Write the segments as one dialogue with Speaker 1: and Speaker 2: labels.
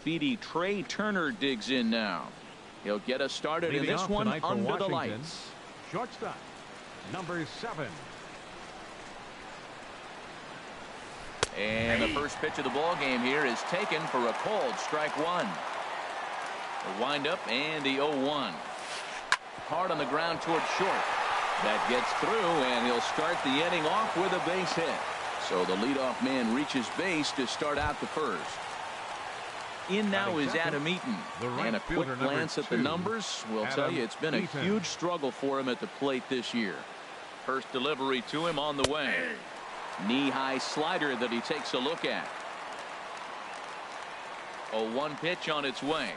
Speaker 1: speedy Trey Turner digs in now. He'll get us started in this one under the lights.
Speaker 2: Shortstop, number 7.
Speaker 1: And the first pitch of the ball game here is taken for a called strike one. The windup and the 0-1. Hard on the ground toward short. That gets through, and he'll start the inning off with a base hit. So the leadoff man reaches base to start out the first. In now is Adam Eaton, and a quick glance at the numbers will tell you it's been a huge struggle for him at the plate this year. First delivery to him on the way. Knee-high slider that he takes a look at. 0-1 pitch on its way.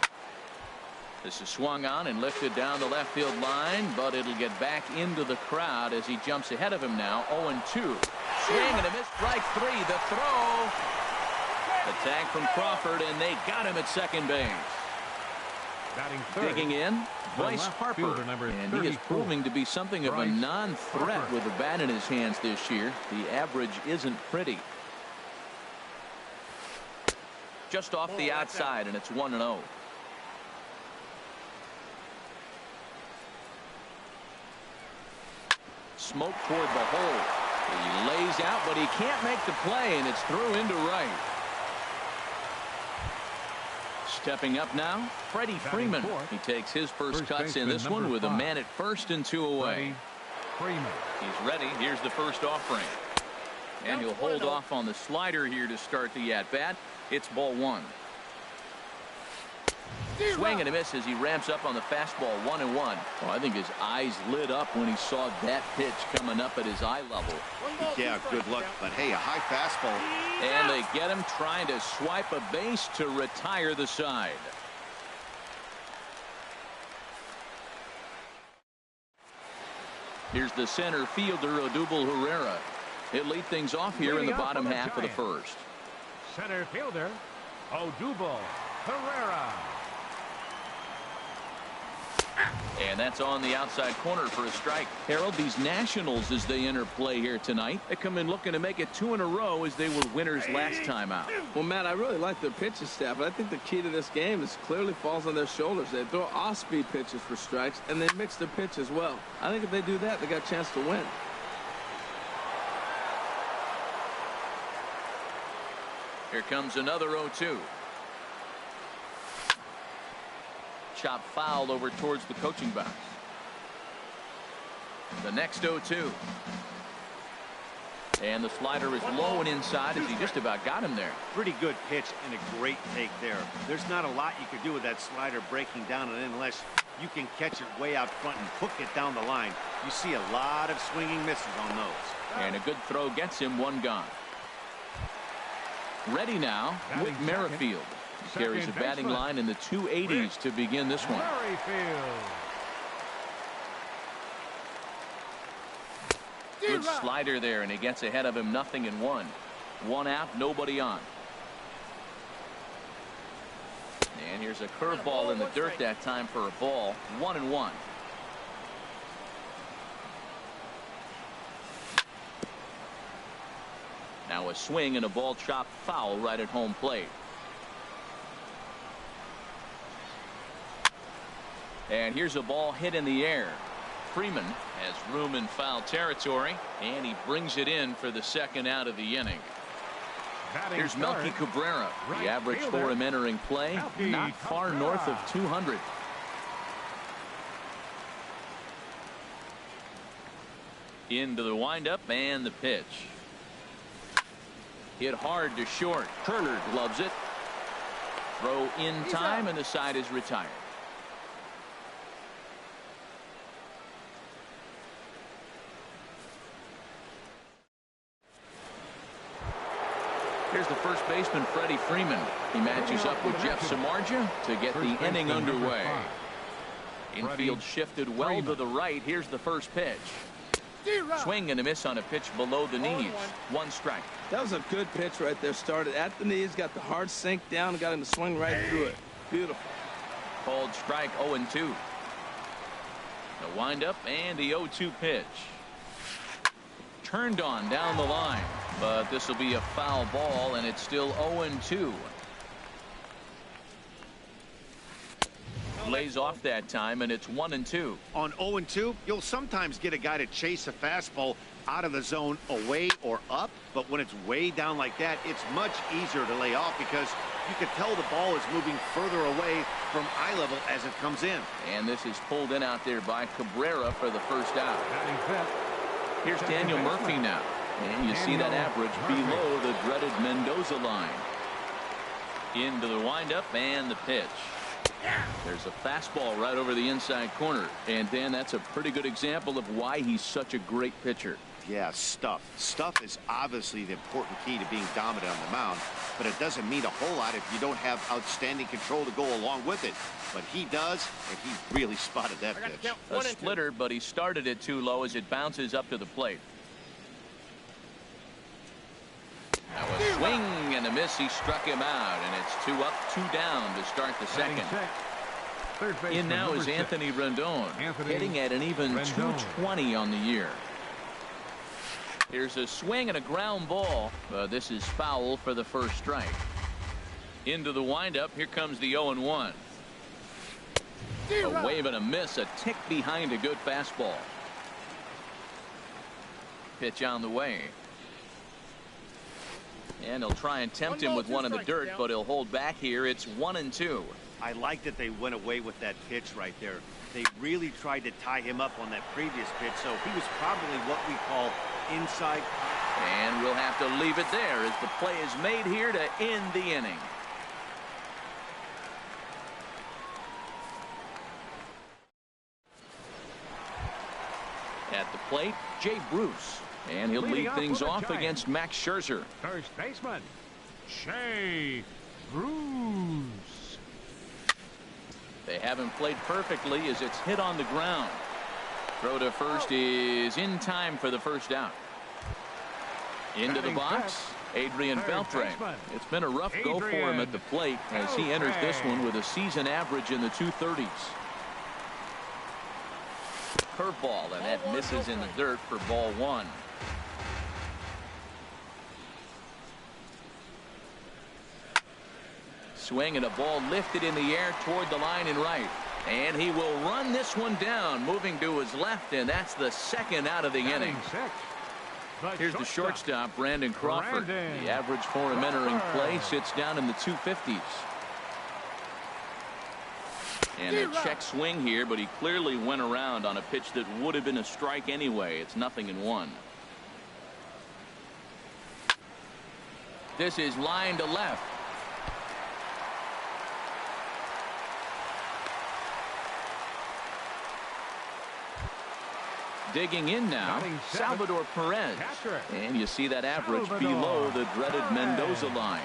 Speaker 1: This is swung on and lifted down the left field line, but it'll get back into the crowd as he jumps ahead of him now. 0-2. Swing and a miss, strike 3. The throw. The tag from Crawford, and they got him at second base. Digging in, Bryce Harper, and he is proving to be something of a non-threat with the bat in his hands this year. The average isn't pretty. Just off the outside, and it's 1-0. Smoke toward the hole. He lays out, but he can't make the play, and it's through into right. Stepping up now, Freddie Freeman. He takes his first cuts in this one with a man at first and 2 away. He's ready. Here's the first offering. And he'll hold off on the slider here to start the at-bat. It's ball 1. Swing and a miss as he ramps up on the fastball. 1-1. Oh, I think his eyes lit up when he saw that pitch coming up at his eye level.
Speaker 3: Yeah, good luck, but hey, a high fastball.
Speaker 1: And they get him trying to swipe a base to retire the side. Here's the center fielder, Odubel Herrera. He'll lead things off here in the bottom half of the first.
Speaker 2: Center fielder, Odubel Herrera.
Speaker 1: And that's on the outside corner for a strike. Harold, these Nationals, as they enter play here tonight, they come in looking to make it 2 in a row as they were winners last time out.
Speaker 4: Well, Matt, I really like their pitching staff, but I think the key to this game is clearly falls on their shoulders. They throw off-speed pitches for strikes, and they mix their pitch as well. I think if they do that, they got a chance to win.
Speaker 1: Here comes another 0-2. Chop foul over towards the coaching box. The next 0-2. And the slider is low and inside as he just about got him there.
Speaker 3: Pretty good pitch and a great take there. There's not a lot you could do with that slider breaking down and unless you can catch it way out front and hook it down the line. You see a lot of swinging misses on those.
Speaker 1: And a good throw gets him one gone. Ready now, Whit Merrifield. Carries a batting line in the 280s to begin this one. Good slider there, and he gets ahead of him. 0-1. 1 out, nobody on. And here's a curveball in the dirt that time for a ball. 1-1. Now a swing and a ball chopped foul right at home plate. And here's a ball hit in the air. Freeman has room in foul territory, and he brings it in for the second out of the inning. Here's Melky Cabrera. The average for him entering play, not far north of 200. Into the windup and the pitch. Hit hard to short. Turner gloves it. Throw in time, and the side is retired. Here's the first baseman, Freddie Freeman. He matches up with Jeff Samardzija to get the inning underway. Infield shifted well to the right. Here's the first pitch. Swing and a miss on a pitch below the knees. 1 strike.
Speaker 4: That was a good pitch right there. Started at the knees, got the hard sink down, and got him to swing right through it. Beautiful.
Speaker 1: Called strike 0-2. The windup and the 0-2 pitch. Turned on down the line, but this will be a foul ball, and it's still 0-2. lays off that time, and it's 1-2.
Speaker 3: On 0-2, you'll sometimes get a guy to chase a fastball out of the zone away or up, but when it's way down like that, it's much easier to lay off because you can tell the ball is moving further away from eye level as it comes in.
Speaker 1: And this is pulled in out there by Cabrera for the first out. Here's Daniel Murphy now. And you see that average below the dreaded Mendoza line. Into the windup and the pitch. There's a fastball right over the inside corner. And Dan, that's a pretty good example of why he's such a great pitcher.
Speaker 3: Yeah, stuff. Stuff is obviously the important key to being dominant on the mound, but it doesn't mean a whole lot if you don't have outstanding control to go along with it. But he does, and he really spotted that pitch.
Speaker 1: A splitter, but he started it too low as it bounces up to the plate. Now a swing and a miss. He struck him out, and it's 2 up, 2 down to start the second. In now is Anthony Rendon, hitting at an even 220 on the year. Here's a swing and a ground ball. This is foul for the first strike. Into the windup. Here comes the 0-1. A wave and a miss. A tick behind a good fastball. Pitch on the way. And he'll try and tempt him with one in the dirt, but he'll hold back here. It's 1-2.
Speaker 3: I like that they went away with that pitch right there. They really tried to tie him up on that previous pitch, so he was probably what we call inside.
Speaker 1: And we'll have to leave it there as the play is made here to end the inning. At the plate, Jay Bruce. And he'll lead things off against Max Scherzer.
Speaker 2: First baseman, Jay Bruce.
Speaker 1: They haven't played perfectly as it's hit on the ground. Throw to first is in time for the first out. Into the box, Adrian Beltre. It's been a rough go for him at the plate as he enters this one with a season average in the 230s. Curveball, and that misses in the dirt for ball 1. Swing and a ball lifted in the air toward the line and right. And he will run this one down, moving to his left, and that's the second out of the inning. Here's the shortstop, Brandon Crawford. The average for him entering play sits down in the 250s. And a check swing here, but he clearly went around on a pitch that would have been a strike anyway. It's 0-1. This is line to left. Digging in now, Salvador Perez. And you see that average below the dreaded Mendoza line.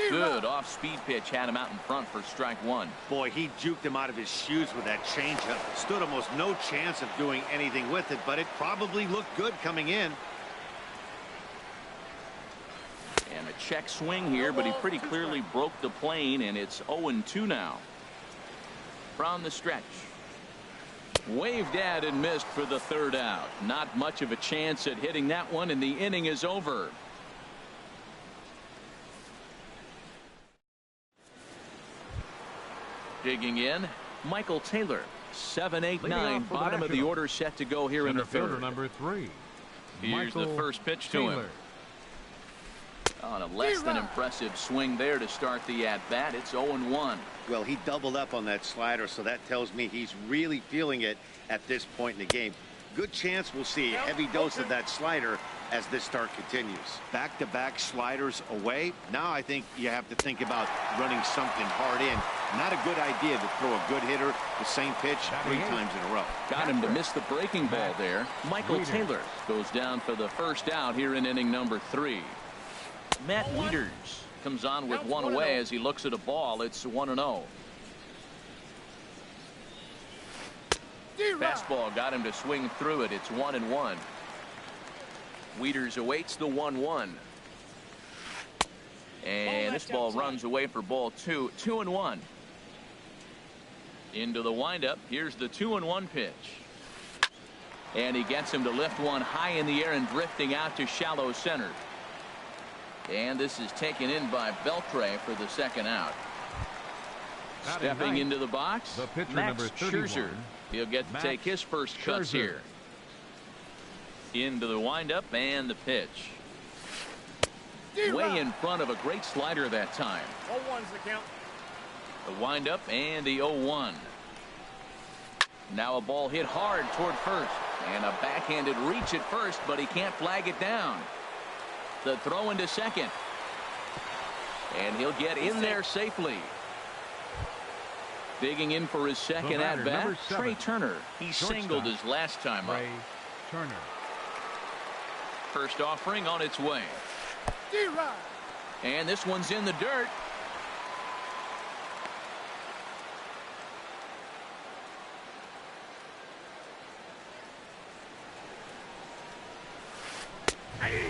Speaker 1: Good off-speed pitch had him out in front for strike 1.
Speaker 3: Boy, he juked him out of his shoes with that changeup. Stood almost no chance of doing anything with it, but it probably looked good coming in.
Speaker 1: And a check swing here, but he pretty clearly broke the plane, and it's 0-2 now. From the stretch. Waved at and missed for the third out. Not much of a chance at hitting that one, and the inning is over. Digging in, Michael Taylor. 7, 8, 9, bottom of the order set to go here in the third.
Speaker 2: Number 3.
Speaker 1: Here's the first pitch to him. On a less than impressive swing there to start the at-bat. It's 0-1.
Speaker 3: Well, he doubled up on that slider, so that tells me he's really feeling it at this point in the game. Good chance we'll see a heavy dose of that slider as this start continues. Back-to-back sliders away. Now I think you have to think about running something hard in. Not a good idea to throw a good hitter the same pitch 3 times in a row.
Speaker 1: Got him to miss the breaking ball there. Michael Taylor goes down for the first out here in inning number 3. Matt Wieters comes on with one away as he looks at a ball. It's 1-0. Fastball got him to swing through it. It's 1-1. Wieters awaits the 1-1. And this ball runs away for ball 2. 2-1. Into the windup. Here's the 2-1 pitch. And he gets him to lift one high in the air and drifting out to shallow center. And this is taken in by Beltre for the second out. Stepping into the box,
Speaker 2: the pitcher
Speaker 1: Max
Speaker 2: number 31.
Speaker 1: Scherzer. He'll get to take his first cuts here. Into the windup and the pitch. Way in front of a great slider that time.
Speaker 5: 0-1's the count.
Speaker 1: The windup and the 0-1. Now a ball hit hard toward first. And a backhanded reach at first, but he can't flag it down. The throw into second. And he'll get in there safely. Digging in for his second at-bat, Trey Turner. He singled his last time up.
Speaker 2: Trey Turner.
Speaker 1: First offering on its way. And this one's in the dirt.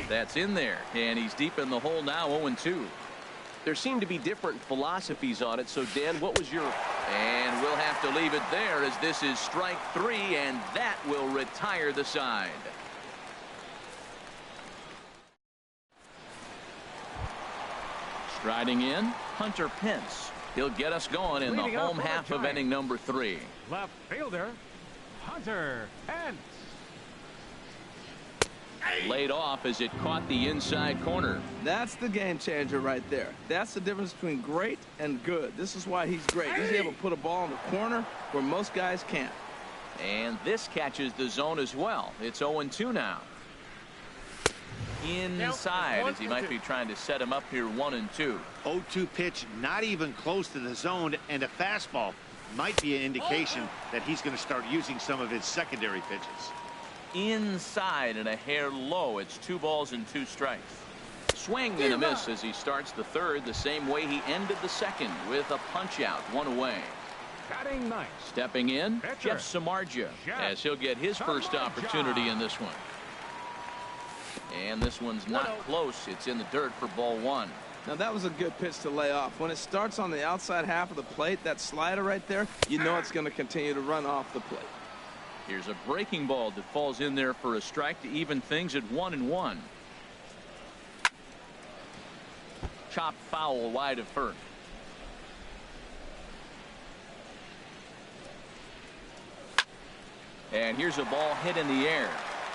Speaker 1: That's in there, and he's deep in the hole now, 0-2.
Speaker 6: There seem to be different philosophies on it, so Dan, what was your...
Speaker 1: And we'll have to leave it there as this is strike 3, and that will retire the side. Striding in, Hunter Pence. He'll get us going in the
Speaker 2: Leading off
Speaker 1: home
Speaker 2: for the
Speaker 1: half of
Speaker 2: Giants.
Speaker 1: inning number 3.
Speaker 2: Left fielder, Hunter Pence.
Speaker 1: Laid off as it caught the inside corner.
Speaker 4: That's the game changer right there. That's the difference between great and good. This is why he's great. He's able to put a ball in the corner where most guys can't.
Speaker 1: And this catches the zone as well. It's 0-2 now. Inside as he might be trying to set him up here 1-2.
Speaker 3: 0-2 pitch, not even close to the zone, and a fastball might be an indication that he's going to start using some of his secondary pitches.
Speaker 1: Inside and a hair low. It's 2 balls and 2 strikes. Swing and a miss as he starts the third the same way he ended the second with a punch out, 1 away.
Speaker 2: Batting ninth.
Speaker 1: Stepping in,
Speaker 2: Pitcher.
Speaker 1: Jeff Samardzija,
Speaker 2: Jeff
Speaker 1: as he'll get his first
Speaker 2: Samardzija.
Speaker 1: opportunity in this one. And this one's not close. It's in the dirt for ball 1.
Speaker 4: Now that was a good pitch to lay off. When it starts on the outside half of the plate, that slider right there, you know it's going to continue to run off the plate.
Speaker 1: Here's a breaking ball that falls in there for a strike to even things at 1-1. Chopped foul wide of first. And here's a ball hit in the air.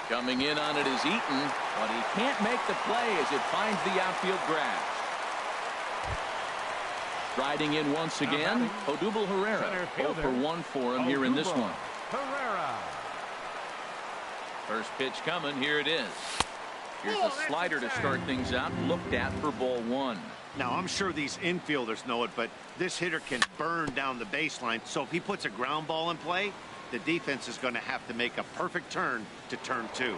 Speaker 1: Coming in on it is Eaton, but he can't make the play as it finds the outfield grass. Riding in once again, Odubel Herrera. 0 for 1 for him here in this one.
Speaker 2: Herrera.
Speaker 1: First pitch coming. Here it is. Here's the slider to start things out. Looked at for ball 1.
Speaker 3: Now, I'm sure these infielders know it, but this hitter can burn down the baseline. So if he puts a ground ball in play, the defense is going to have to make a perfect turn to turn 2.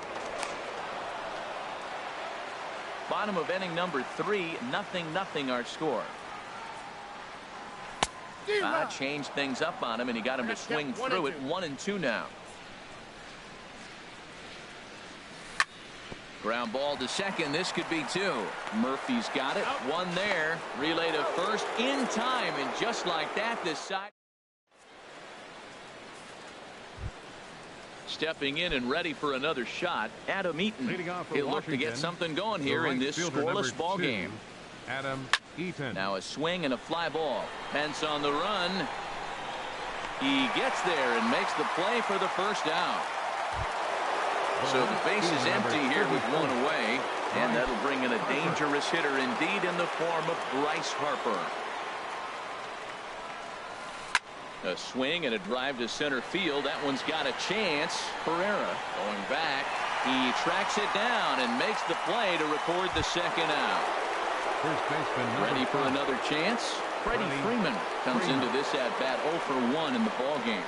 Speaker 1: Bottom of inning number 3, 0-0 our score. Changed things up on him, and he got him to swing through it. 1-2 now. Ground ball to second. This could be 2. Murphy's got it. 1 there. Relay to first in time, and just like that, this side. Stepping in and ready for another shot, Adam Eaton. He'll look to get something going here in this scoreless ball game.
Speaker 2: Adam Eaton.
Speaker 1: Now a swing and a fly ball. Pence on the run. He gets there and makes the play for the first out. So the base is empty here with 1 away, and that'll bring in a dangerous hitter indeed in the form of Bryce Harper. A swing and a drive to center field. That one's got a chance. Herrera going back. He tracks it down and makes the play to record the second out.
Speaker 2: First baseman
Speaker 1: Ready for another chance. Freddie Freeman comes into this at bat 0 for 1 in the ball game.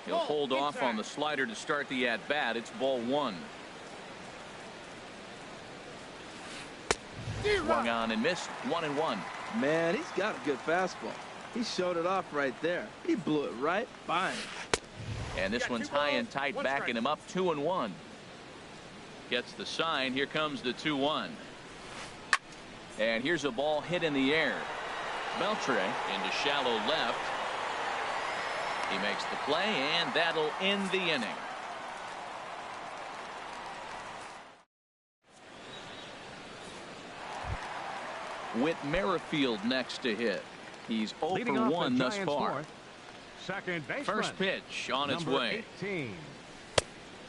Speaker 1: He'll hold off on the slider to start the at bat. It's ball 1. Swung on and missed. 1-1.
Speaker 4: Man, he's got a good fastball. He showed it off right there. He blew it right by him.
Speaker 1: And this one's high and tight, backing him up. 2-1. Gets the sign. Here comes the 2-1. And here's a ball hit in the air. Beltre into shallow left. He makes the play, and that'll end the inning. with Merrifield next to hit. He's 0
Speaker 2: Leading
Speaker 1: for
Speaker 2: off
Speaker 1: 1
Speaker 2: the
Speaker 1: thus
Speaker 2: Giants'
Speaker 1: far.
Speaker 2: fourth, second baseman,
Speaker 1: First pitch on its
Speaker 2: number
Speaker 1: way.
Speaker 2: 18.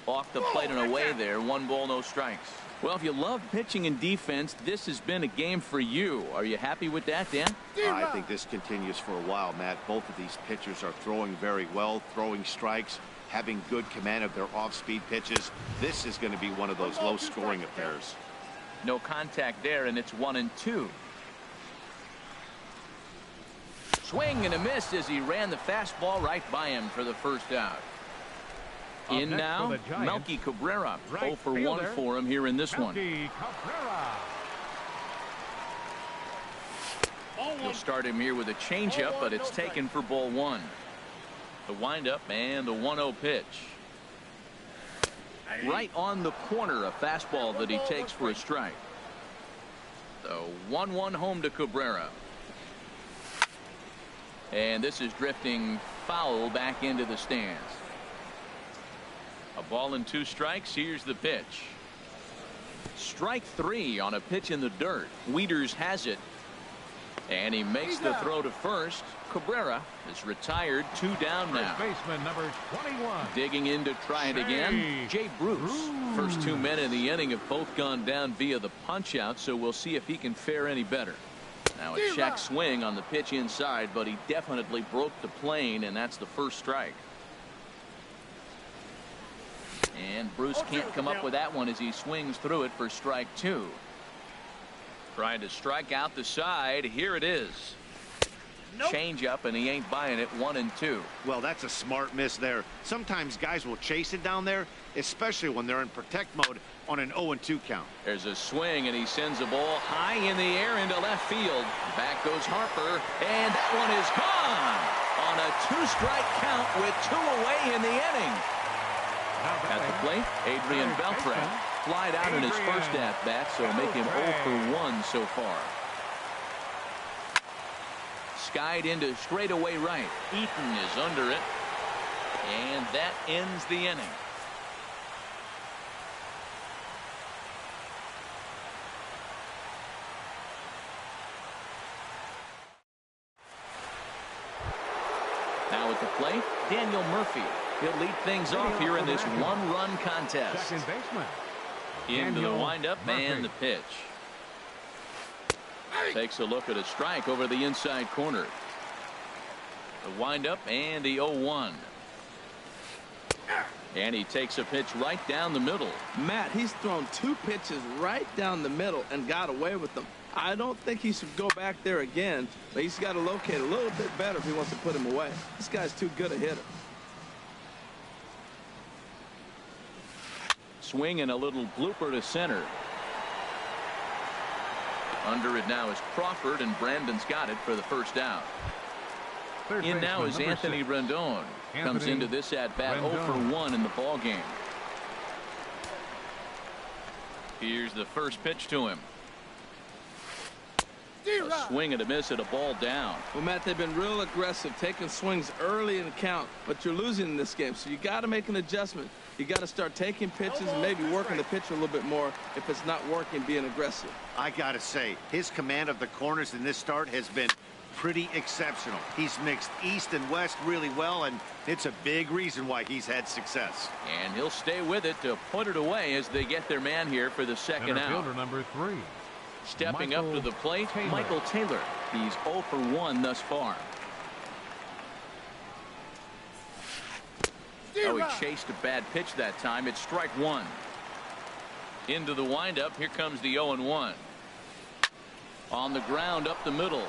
Speaker 1: Off the plate and away there. 1 ball, no strikes. Well, if you love pitching and defense, this has been a game for you. Are you happy with that, Dan?
Speaker 3: I think this continues for a while, Matt. Both of these pitchers are throwing very well, throwing strikes, having good command of their off-speed pitches. This is going to be one of those low-scoring affairs.
Speaker 1: No contact there, and it's 1-2. Swing and a miss as he ran the fastball right by him for the first out. In
Speaker 2: next
Speaker 1: now,
Speaker 2: for the Giants,
Speaker 1: Melky Cabrera.
Speaker 2: right
Speaker 1: 0 for 1
Speaker 2: fielder,
Speaker 1: for him here in this one.
Speaker 2: Melky Cabrera.
Speaker 1: He'll start him here with a changeup, but it's taken for ball 1. The windup and the 1-0 pitch. Right on the corner, a fastball that he takes for a strike. The 1-1 home to Cabrera. And this is drifting foul back into the stands. A ball and 2 strikes. Here's the pitch. Strike 3 on a pitch in the dirt. Wieters has it. And he makes the throw to first. Cabrera is retired. 2 down now.
Speaker 2: First baseman number 21.
Speaker 1: Digging in to try it again. Jay Bruce. First 2 men in the inning have both gone down via the punch out, so we'll see if he can fare any better. Now a check swing on the pitch inside, but he definitely broke the plane, and that's the first strike. And Bruce can't come up with that one as he swings through it for strike 2. Trying to strike out the side. Here it is. Change up, and he ain't buying it. 1-2.
Speaker 3: Well, that's a smart miss there. Sometimes guys will chase it down there, especially when they're in protect mode on an 0-2 count.
Speaker 1: There's a swing, and he sends a ball high in the air into left field. Back goes Harper, and that one is gone on a 2-strike count with 2 away in the inning. At the plate, Adrian Beltre flied out in his first at-bat, so make him 0 for 1 so far. Skied into straightaway right. Eaton is under it, and that ends the inning. Now at the plate, Daniel Murphy. He'll lead things off here in this 1-run contest.
Speaker 2: Second baseman.
Speaker 1: Into the windup and the pitch. Takes a look at a strike over the inside corner. The windup and the 0-1. And he takes a pitch right down the middle.
Speaker 4: Matt, he's thrown 2 pitches right down the middle and got away with them. I don't think he should go back there again, but he's got to locate a little bit better if he wants to put him away. This guy's too good a hitter.
Speaker 1: Swing and a little blooper to center. Under it now is Crawford, and Brandon's got it for the first out.
Speaker 2: Third
Speaker 1: In now is
Speaker 2: baseman, number
Speaker 1: Anthony
Speaker 2: 6.
Speaker 1: Rendon. Comes
Speaker 2: Anthony
Speaker 1: into this at bat 0 for 1 in the ball game. Here's the first pitch to him. A swing and a miss at a ball down.
Speaker 4: Well, Matt, they've been real aggressive, taking swings early in the count, but you're losing in this game, so you got to make an adjustment. You got to start taking pitches and maybe working the pitcher a little bit more if it's not working, being aggressive.
Speaker 3: I got to say, his command of the corners in this start has been pretty exceptional. He's mixed east and west really well, and it's a big reason why he's had success.
Speaker 1: And he'll stay with it to put it away as they get their man here for the second
Speaker 2: Center
Speaker 1: out.
Speaker 2: fielder number 3.
Speaker 1: Stepping up to the plate,
Speaker 2: Taylor.
Speaker 1: Michael Taylor. He's 0 for 1 thus far. Oh, he chased a bad pitch that time. It's strike 1. Into the windup. Here comes the 0-1. On the ground up the middle.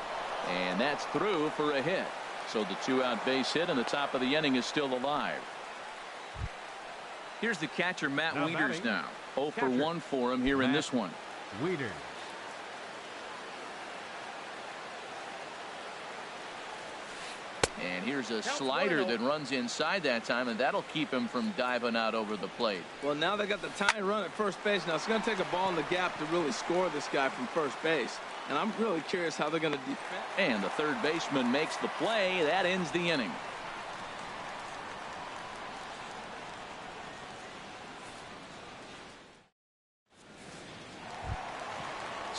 Speaker 1: And that's through for a hit. So the 2-out base hit, and the top of the inning is still alive. Here's the catcher, Matt
Speaker 2: Now
Speaker 1: Wieters
Speaker 2: batting,
Speaker 1: now. 0 for
Speaker 2: catcher,
Speaker 1: 1 for him here in
Speaker 2: Matt
Speaker 1: this one.
Speaker 2: Wieters.
Speaker 1: And here's a slider that runs inside that time, and that'll keep him from diving out over the plate.
Speaker 4: Well, now they got the tying run at first base. Now it's going to take a ball in the gap to really score this guy from first base. And I'm really curious how they're going to defend.
Speaker 1: And the third baseman makes the play. That ends the inning.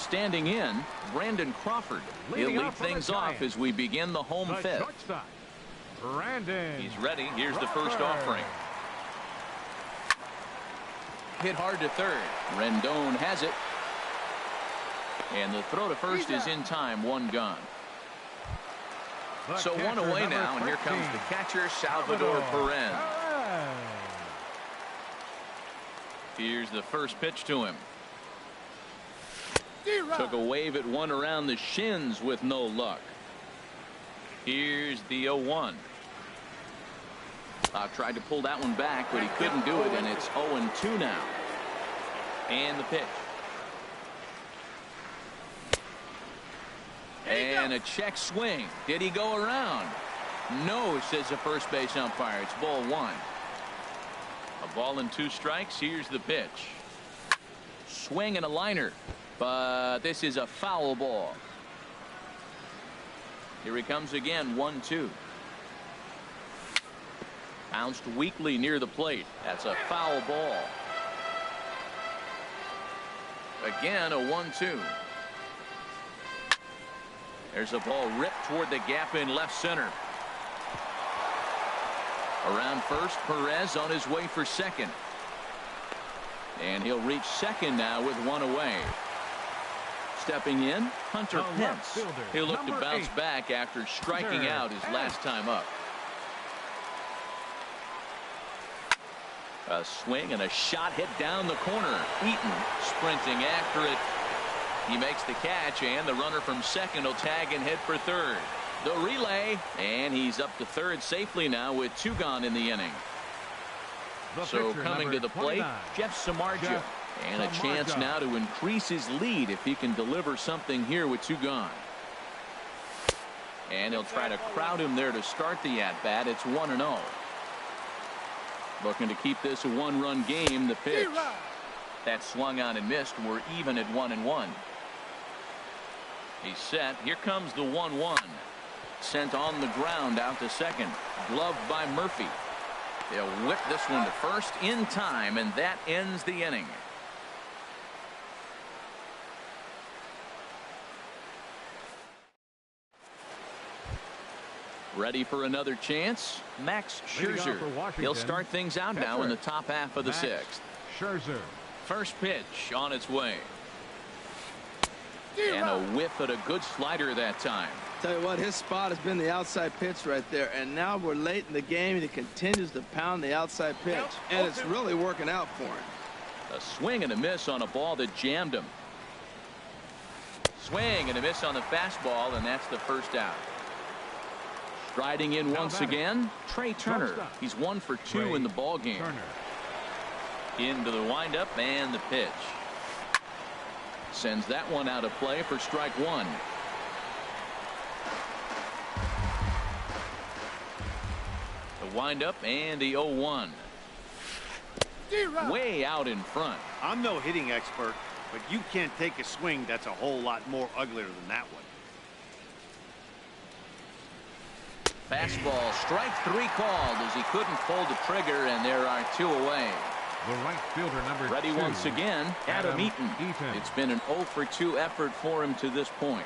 Speaker 1: Standing in, Brandon Crawford. He'll
Speaker 2: Leading
Speaker 1: lead
Speaker 2: off for the
Speaker 1: things off
Speaker 2: Giants,
Speaker 1: as we begin the home
Speaker 2: the
Speaker 1: fifth.
Speaker 2: shortstop, Brandon.
Speaker 1: He's ready. Here's the first
Speaker 2: Crawford.
Speaker 1: offering. Hit hard to third. Rendon has it. And the throw to first is in time. One gone.
Speaker 2: The
Speaker 1: So one
Speaker 2: catcher,
Speaker 1: away
Speaker 2: number
Speaker 1: now, and here comes
Speaker 2: 13,
Speaker 1: the catcher, Salvador Perez. Here's the first pitch to him. Took a wave at one around the shins with no luck. Here's the 0-1. Tried to pull that one back, but he couldn't do it, and it's 0-2 now. And the pitch. And a check swing. Did he go around? No, says the first base umpire. It's ball one. A ball and 2 strikes. Here's the pitch. Swing and a liner. But this is a foul ball. Here he comes again. 1-2. Bounced weakly near the plate. That's a foul ball. Again, a 1-2. There's a ball ripped toward the gap in left center. Around first, Perez on his way for second. And he'll reach second now with one away. Stepping in, Hunter Pence. He'll look to bounce back after striking out his last time up. A swing and a shot hit down the corner. Eaton sprinting after it. He makes the catch, and the runner from second will tag and hit for third. The relay, and he's up to third safely now with 2 gone in the inning. So coming to the plate, Jeff Samardzija. And a chance now to increase his lead if he can deliver something here with 2 gone. And he'll try to crowd him there to start the at-bat. It's 1-0. Looking to keep this a 1-run game. The pitch. That swung on and missed. We're even at 1-1. He's set. Here comes the 1-1. Sent on the ground out to second. Gloved by Murphy. They'll whip this one to first in time, and that ends the inning. Ready for another chance? Max Scherzer. He'll start things out now in the top half of the 6th.
Speaker 2: Scherzer.
Speaker 1: First pitch on its way. And a whiff at a good slider that time.
Speaker 4: Tell you what, his spot has been the outside pitch right there, and now we're late in the game and he continues to pound the outside pitch, and it's really working out for him.
Speaker 1: A swing and a miss on a ball that jammed him. Swing and a miss on the fastball, and that's the first out. Striding in once again, Trey Turner. He's 1 for 2 in the ball game. Into the windup and the pitch. Sends that one out of play for strike 1. The windup and the 0-1. Way out in front.
Speaker 3: I'm no hitting expert, but you can't take a swing that's a whole lot more uglier than that one.
Speaker 1: Fastball, strike 3 called as he couldn't pull the trigger, and there are 2 away.
Speaker 2: The right fielder, number
Speaker 1: Ready
Speaker 2: 2,
Speaker 1: once again, Adam Eaton. It's been an 0 for 2 effort for him to this point.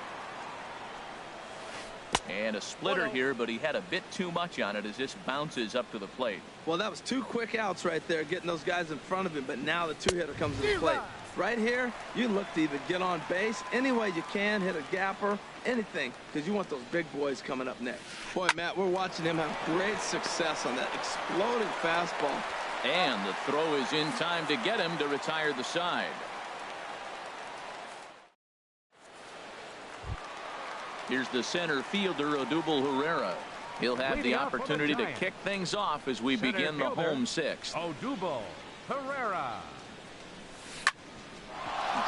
Speaker 1: And a splitter here, but he had a bit too much on it as this bounces up to the plate.
Speaker 4: Well, that was 2 quick outs right there, getting those guys in front of him, but now the 2-hitter comes to the plate. Right here, you look to either get on base any way you can, hit a gapper, anything, because you want those big boys coming up next. Boy, Matt, we're watching him have great success on that exploding fastball.
Speaker 1: And the throw is in time to get him to retire the side. Here's the center fielder, Odubel Herrera. He'll have the opportunity to kick things off as we begin the home 6th.
Speaker 2: Odubel Herrera.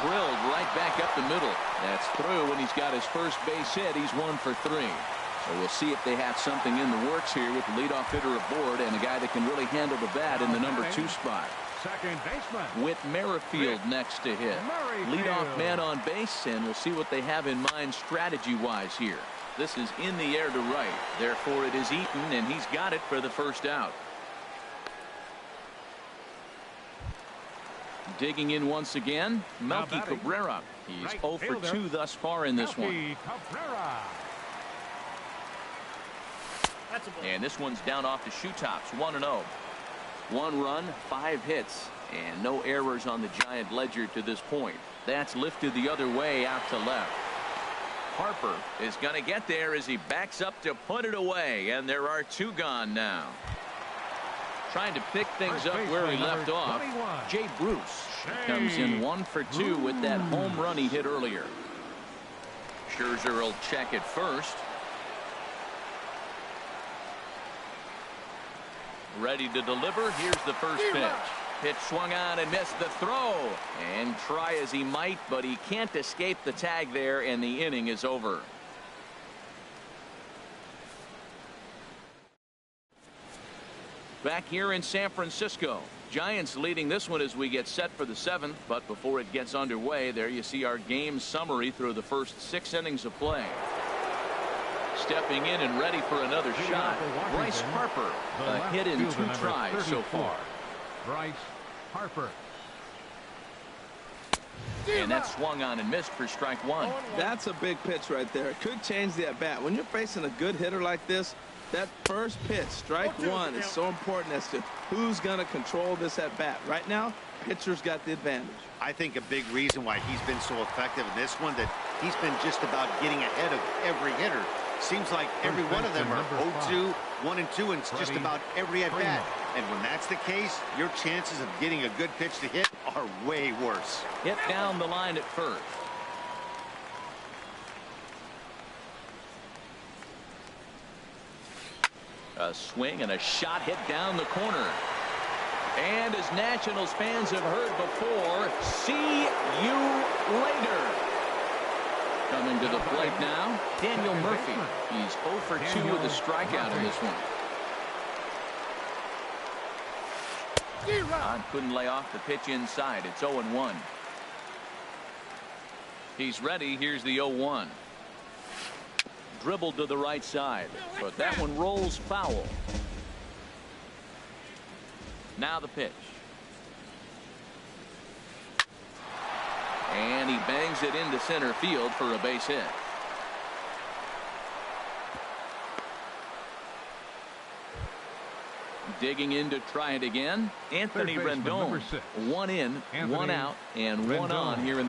Speaker 1: Drilled right back up the middle. That's through, and he's got his first base hit. He's 1 for 3. So we'll see if they have something in the works here with the leadoff hitter aboard and a guy that can really handle the bat in the number 2 spot.
Speaker 2: Second baseman.
Speaker 1: With Merrifield next to hit. Leadoff man on base, and we'll see what they have in mind strategy-wise here. This is in the air to right. Therefore, it is Eaton, and he's got it for the first out. Digging in once again, Melky
Speaker 2: batting,
Speaker 1: Cabrera. He's
Speaker 2: right
Speaker 1: 0 for
Speaker 2: fielder,
Speaker 1: 2 thus far in this one.
Speaker 2: Melky Cabrera.
Speaker 5: That's a ball.
Speaker 1: And this one's down off the shoe tops, 1-0. 1 run, 5 hits, and no errors on the Giant ledger to this point. That's lifted the other way out to left. Harper is going to get there as he backs up to put it away, and there are 2 gone now. Trying to pick things up where he left off, Jay Bruce comes in 1 for 2 with that home run he hit earlier. Scherzer will check it first. Ready to deliver. Here's the first pitch. Pitch swung on and missed the throw. And try as he might, but he can't escape the tag there, and the inning is over. Back here in San Francisco, Giants leading this one as we get set for the 7th. But before it gets underway, there you see our game summary through the first 6 innings of play. Stepping in and ready for another shot, Bryce Harper. A hit in 2 tries so far.
Speaker 2: Bryce Harper.
Speaker 1: And that swung on and missed for strike 1.
Speaker 4: That's a big pitch right there. It could change the at-bat. When you're facing a good hitter like this, that first pitch, strike 1, is so important as to who's going to control this at-bat. Right now, pitcher's got the advantage.
Speaker 3: I think a big reason why he's been so effective in this one, that he's been just about getting ahead of every hitter. Seems like every one of them are 0-2, 1-2, and just about every at-bat. And when that's the case, your chances of getting a good pitch to hit are way worse.
Speaker 1: Hit down the line at first. A swing and a shot hit down the corner. And as Nationals fans have heard before, see you later. Coming to the plate now, Daniel Murphy. He's 0 for 2 with a strikeout in this one. Todd couldn't lay off the pitch inside. It's 0-1. He's ready. Here's the 0-1. Dribbled to the right side, but that one rolls foul. Now the pitch. And he bangs it into center field for a base hit. Digging in to try it again. Anthony Rendon. 1 in, 1 out, and 1 on here in.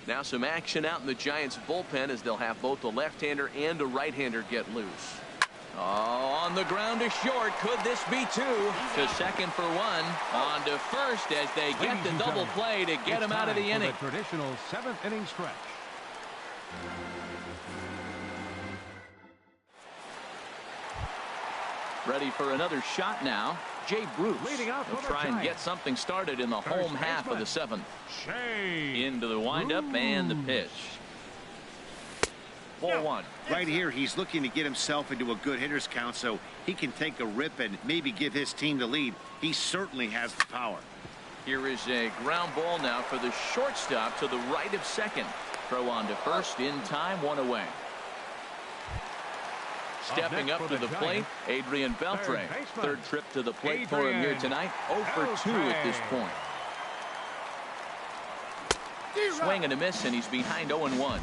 Speaker 1: Now some action out in the Giants bullpen as they'll have both a left-hander and a right-hander get loose. Oh, on the ground to short. Could this be 2? To second for 1. On to first as they get the double play to get him out of the inning.
Speaker 2: The traditional 7th inning stretch.
Speaker 1: Ready for another shot now. Jay Bruce will try and get something started in the home half of the 7th. Into the windup and the pitch. 4-1.
Speaker 3: Right here, he's looking to get himself into a good hitter's count so he can take a rip and maybe give his team the lead. He certainly has the power.
Speaker 1: Here is a ground ball now for the shortstop to the right of second. Throw on to first in time, 1 away. Stepping up to the plate, Adrian Beltre. 3rd trip to the plate for him here tonight. 0 for 2 at this point. Swing and a miss, and he's behind 0-1.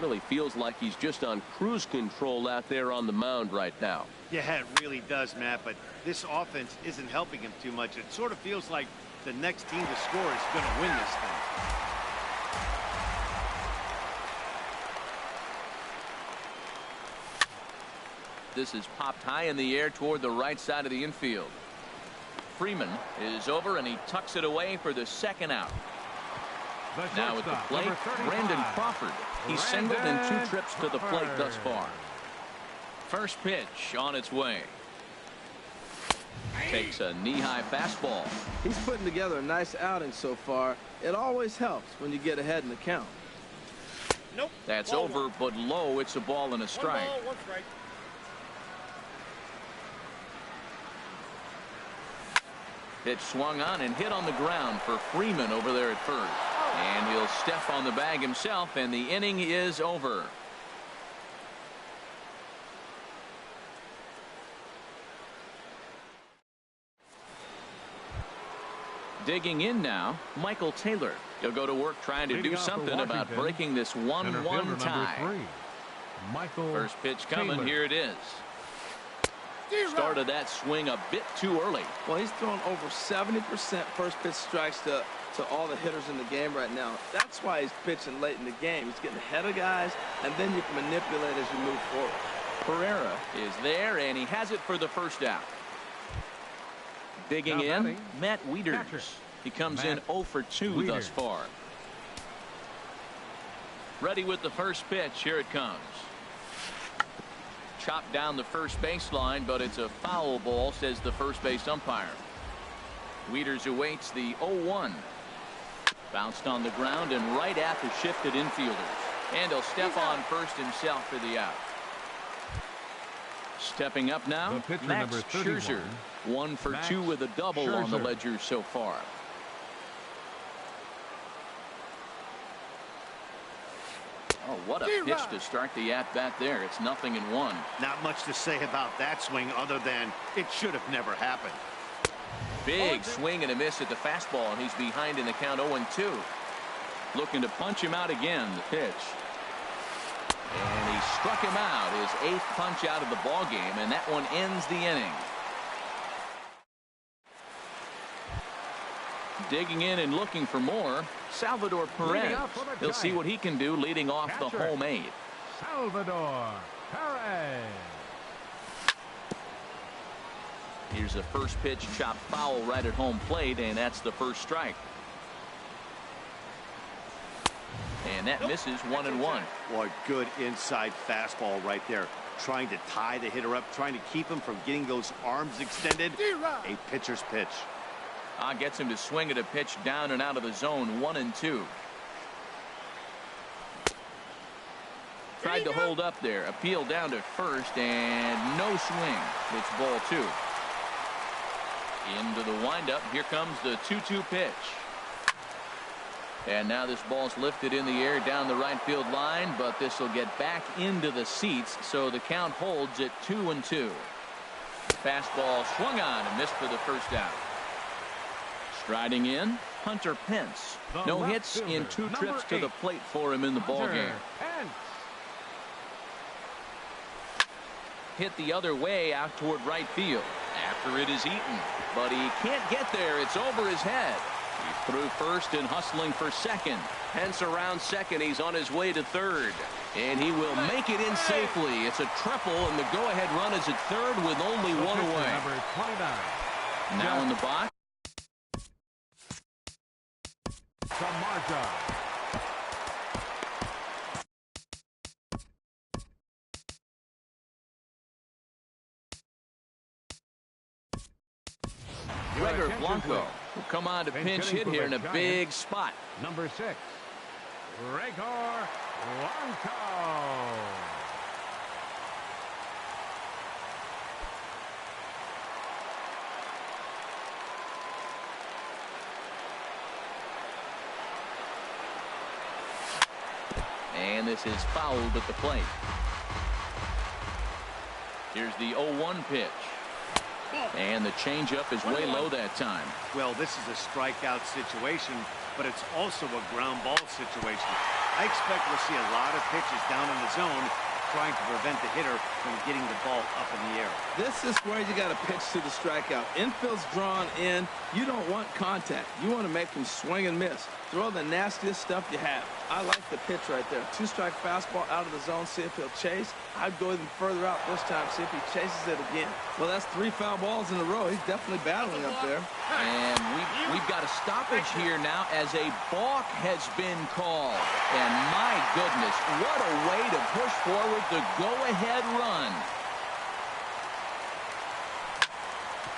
Speaker 6: Really feels like he's just on cruise control out there on the mound right now.
Speaker 3: Yeah, it really does, Matt, but this offense isn't helping him too much. It sort of feels like the next team to score is going to win this thing.
Speaker 1: This is popped high in the air toward the right side of the infield. Freeman is over, and he tucks it away for the 2nd out. Now at the plate, Brandon Crawford. He's singled in 2 trips to the plate thus far. First pitch on its way. Takes a knee-high fastball.
Speaker 4: He's putting together a nice outing so far. It always helps when you get ahead in the count.
Speaker 3: Nope.
Speaker 1: That's
Speaker 3: Ball
Speaker 1: over,
Speaker 3: one.
Speaker 1: but low. It's a ball and a strike.
Speaker 3: 1 ball, 1 strike.
Speaker 1: Pitch swung on and hit on the ground for Freeman over there at first. And he'll step on the bag himself, and the inning is over. Digging in now, Michael Taylor. He'll go to work trying to do something about breaking this 1-1 tie.
Speaker 2: Michael
Speaker 1: First pitch coming.
Speaker 2: Taylor.
Speaker 1: Here it is. Started that swing a bit too early.
Speaker 4: Well, he's thrown over 70% first pitch strikes to all the hitters in the game right now. That's why he's pitching late in the game. He's getting ahead of guys, and then you can manipulate as you move forward.
Speaker 1: Pereira is there, and he has it for the first out. Digging in, Matt Wieters. He comes in 0 for 2 thus far. Ready with the first pitch. Here it comes. Chopped down the first baseline, but it's a foul ball, says the first base umpire. Wieters awaits the 0-1. Bounced on the ground and right at the shifted infielders. And he'll step on first himself for the out. Stepping up now, Max Scherzer. 1 for 2 with a double on the ledger so far. Oh, what a pitch to start the at-bat there. It's 0-1.
Speaker 3: Not much to say about that swing other than it should have never happened.
Speaker 1: Big swing and a miss at the fastball, and he's behind in the count 0-2. Looking to punch him out again. The pitch. And he struck him out. His 8th punch out of the ball game, and that one ends the inning. Digging in and looking for more, Salvador Perez. He'll see what he can do leading off the home 8.
Speaker 2: Salvador Perez.
Speaker 1: Here's a first pitch chopped foul right at home plate, and that's the first strike. And that misses 1-1.
Speaker 3: Boy, good inside fastball right there. Trying to tie the hitter up, trying to keep him from getting those arms extended. A pitcher's pitch.
Speaker 1: Gets him to swing at a pitch down and out of the zone. 1-2. Tried to hold up there. Appeal down to first, and no swing. It's ball 2. Into the windup. Here comes the 2-2 pitch. And now this ball's lifted in the air down the right field line, but this will get back into the seats, so the count holds at 2-2. Fastball swung on and missed for the first out. Striding in, Hunter Pence. No hits in 2 trips to the plate for him in the ball game. Hit the other way out toward right field after it is eaten, but he can't get there. It's over his head. He's through first and hustling for second. Pence around second. He's on his way to third, and he will make it in safely. It's a triple, and the go-ahead run is at third with only 1 away.
Speaker 2: Number 29.
Speaker 1: Now in the box.
Speaker 2: Samardzija.
Speaker 1: Gregor Blanco will come on to pinch hit here in a big spot.
Speaker 2: Number 6, Gregor Blanco.
Speaker 1: And this is fouled at the plate. Here's the 0-1 pitch. And the changeup is way low that time.
Speaker 3: Well, this is a strikeout situation, but it's also a ground ball situation. I expect we'll see a lot of pitches down in the zone trying to prevent the hitter from getting the ball up in the air.
Speaker 4: This is where you got to pitch to the strikeout. Infield's drawn in. You don't want contact. You want to make him swing and miss. Throw the nastiest stuff you have. I like the pitch right there. 2-strike fastball out of the zone. See if he'll chase. I'd go even further out this time. See if he chases it again. Well, that's 3 foul balls in a row. He's definitely battling up there.
Speaker 1: And we've got a stoppage here now as a balk has been called. And my goodness, what a way to push forward the go-ahead run.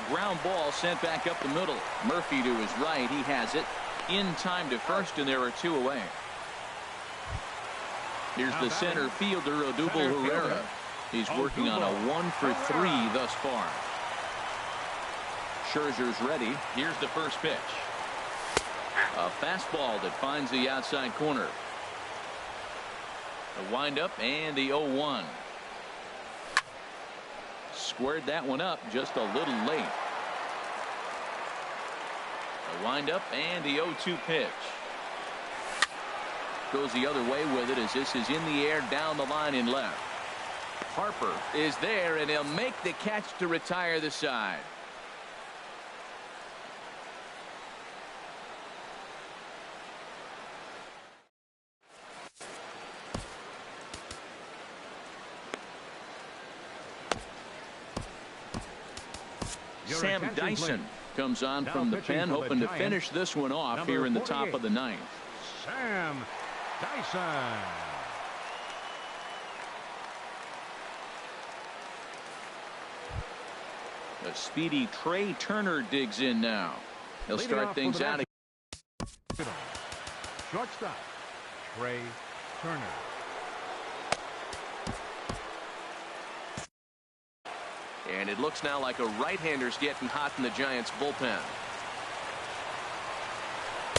Speaker 1: Ground ball sent back up the middle. Murphy to his right. He has it in time to first, and there are 2 away. Here's the center fielder, Odubel
Speaker 2: Center
Speaker 1: Herrera.
Speaker 2: fielder,
Speaker 1: He's working on a 1-for-3 thus far. Scherzer's ready. Here's the first pitch. A fastball that finds the outside corner. The windup and the 0-1. Squared that one up just a little late. The windup and the 0-2 pitch. Goes the other way with it as this is in the air down the line in left. Harper is there, and he'll make the catch to retire the side. Sam Dyson comes on from the pen, hoping to finish this one off here in the top of the ninth.
Speaker 2: Sam Dyson.
Speaker 1: The speedy Trey Turner digs in now. He'll start things out.
Speaker 2: Shortstop, Trey Turner.
Speaker 6: And it looks now like a right-hander's getting hot in the Giants bullpen.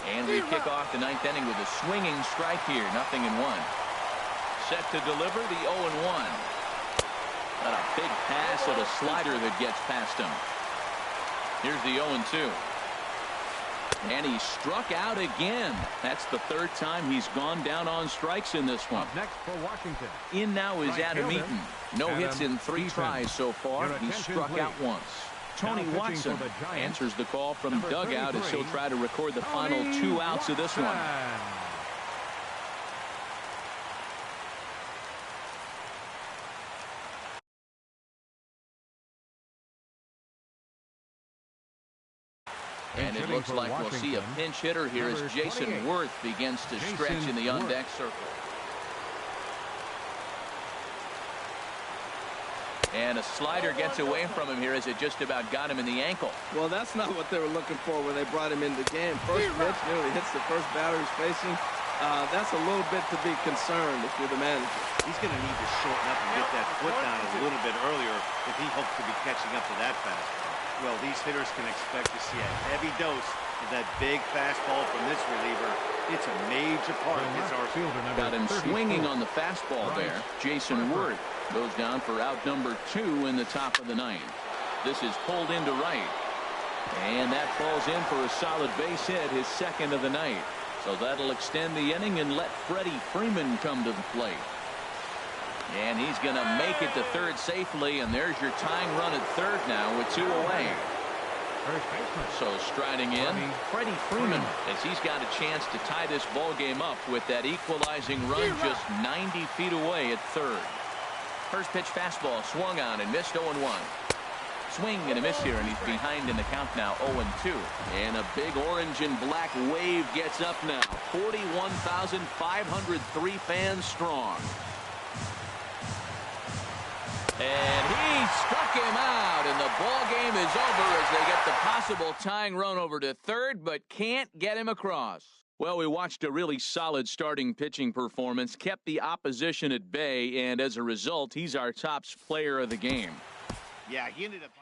Speaker 1: And we kick off the ninth inning with a swinging strike here. 0-1. Set to deliver the 0-1. Got a big pass at a slider that gets past him. Here's the 0-2. And he struck out again. That's the third time he's gone down on strikes in this one.
Speaker 2: Up next for Washington.
Speaker 1: In now is
Speaker 2: Right
Speaker 1: Adam
Speaker 2: fielder,
Speaker 1: Eaton. No hits in 3
Speaker 2: Eaton.
Speaker 1: tries so far.
Speaker 2: Your
Speaker 1: He
Speaker 2: attention,
Speaker 1: struck
Speaker 2: please.
Speaker 1: out once. Tony
Speaker 2: Now pitching
Speaker 1: Watson
Speaker 2: for the Giants,
Speaker 1: answers the call from
Speaker 2: number
Speaker 1: dugout as
Speaker 2: 33,
Speaker 1: he'll try to record the final
Speaker 2: Tony
Speaker 1: 2 outs of this one.
Speaker 2: Watson.
Speaker 1: And it looks like we'll see a pinch hitter here as Jason
Speaker 2: 28.
Speaker 1: Worth begins to stretch in the on-deck circle. And a slider gets away from him here as it just about got him in the ankle.
Speaker 4: Well, that's not what they were looking for when they brought him into the game. First pitch nearly hits the first batter he's facing. That's a little bit to be concerned if you're the manager.
Speaker 3: He's going to need to shorten up and get that foot down a little bit earlier if he hopes to be catching up to that fastball. Well, these hitters can expect to see a heavy dose of that big fastball from this reliever. It's a major part of his arsenal.
Speaker 1: Got him swinging on the fastball there. Jason Worth goes down for out number 2 in the top of the ninth. This is pulled into right. And that falls in for a solid base hit, his second of the night. So that'll extend the inning and let Freddie Freeman come to the plate. And he's going to make it to third safely, and there's your tying run at third now with 2 away. So striding in, Freddie Freeman, as he's got a chance to tie this ball game up with that equalizing run just 90 feet away at third. First pitch fastball swung on and missed 0-1. Swing and a miss here, and he's behind in the count now 0-2. And a big orange and black wave gets up now. 41,503 fans strong. And he struck him out, and the ball game is over as they get the possible tying run over to third, but can't get him across. Well, we watched a really solid starting pitching performance, kept the opposition at bay, and as a result, he's our top player of the game.
Speaker 3: Yeah, he ended up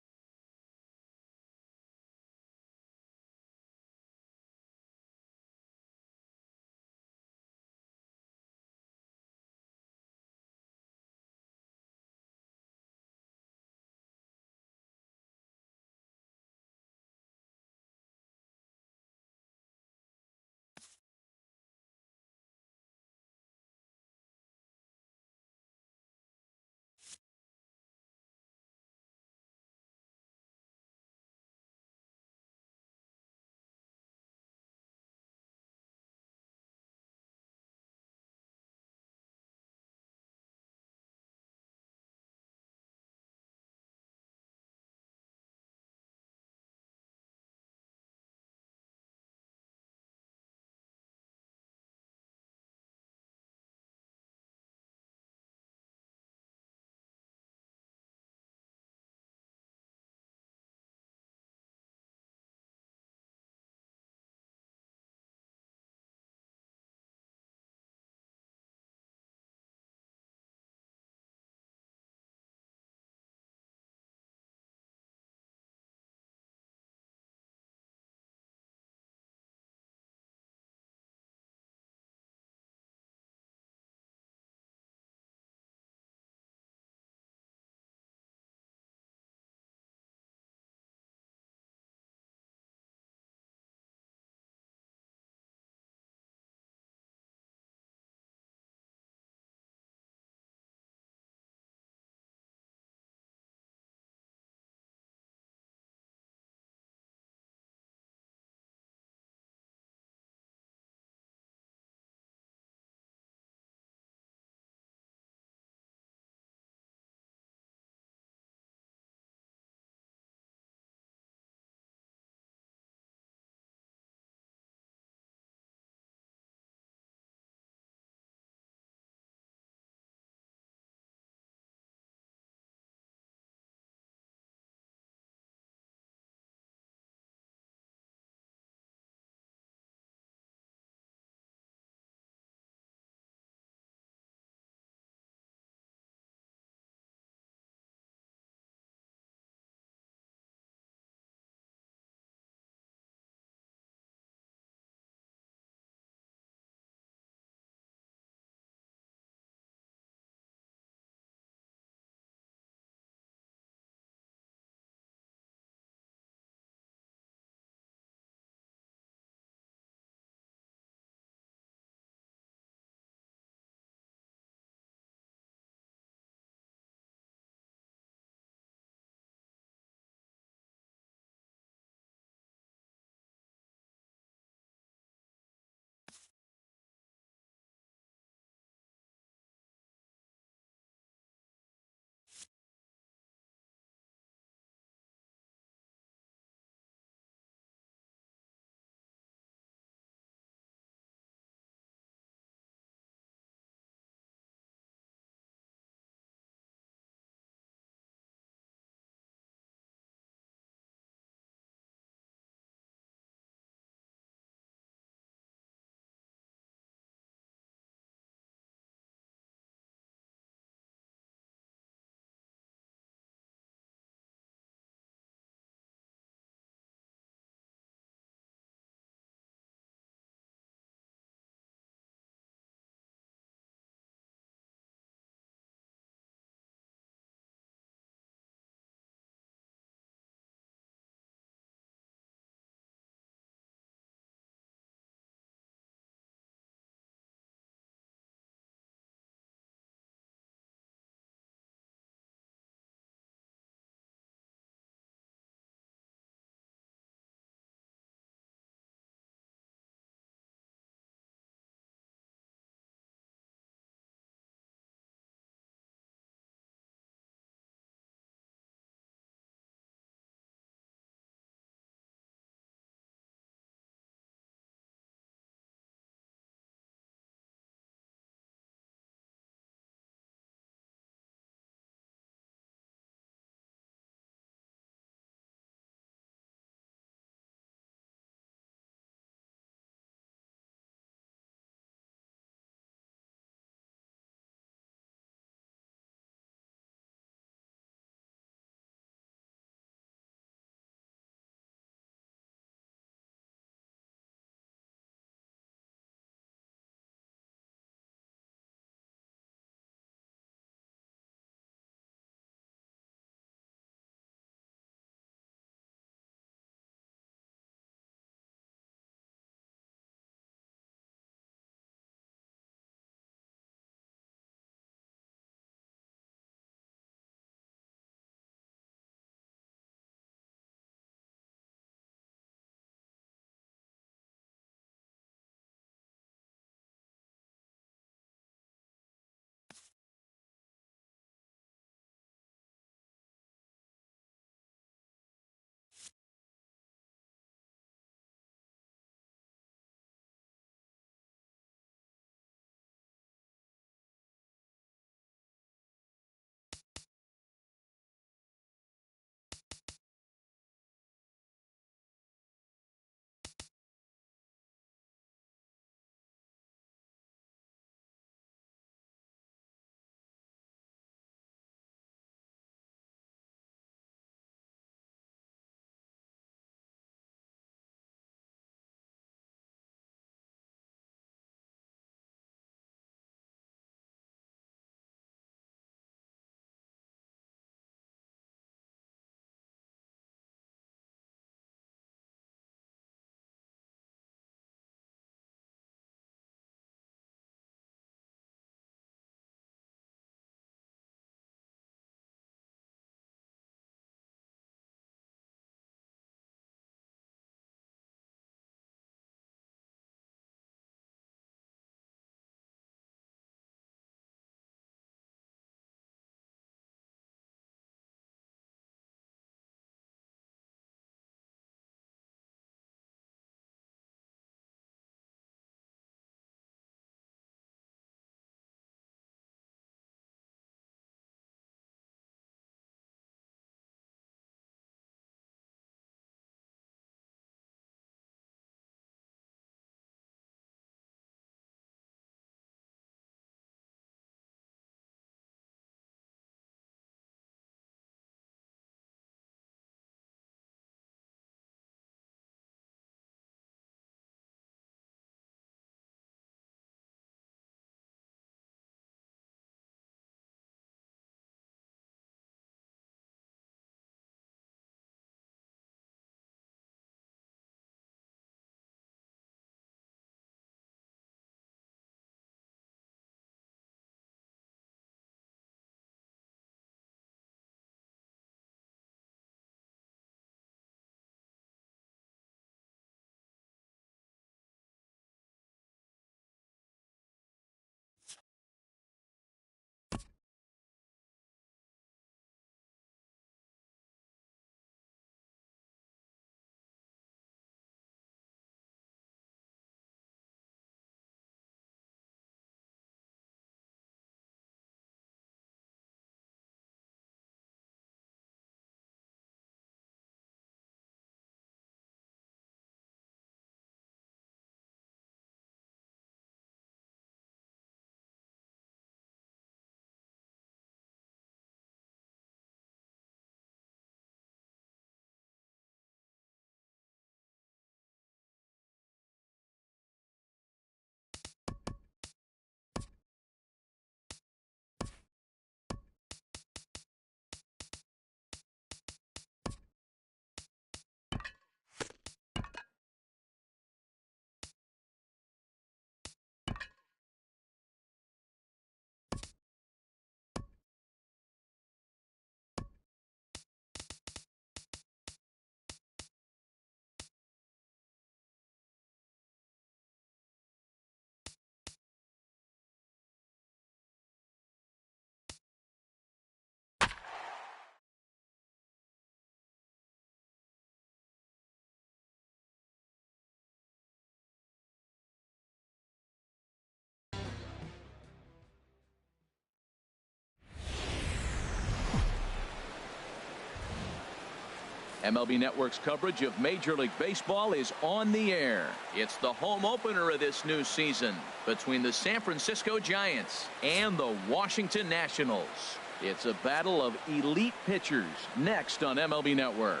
Speaker 1: MLB Network's coverage of Major League Baseball is on the air. It's the home opener of this new season between the San Francisco Giants and the Washington Nationals. It's a battle of elite pitchers next on MLB Network.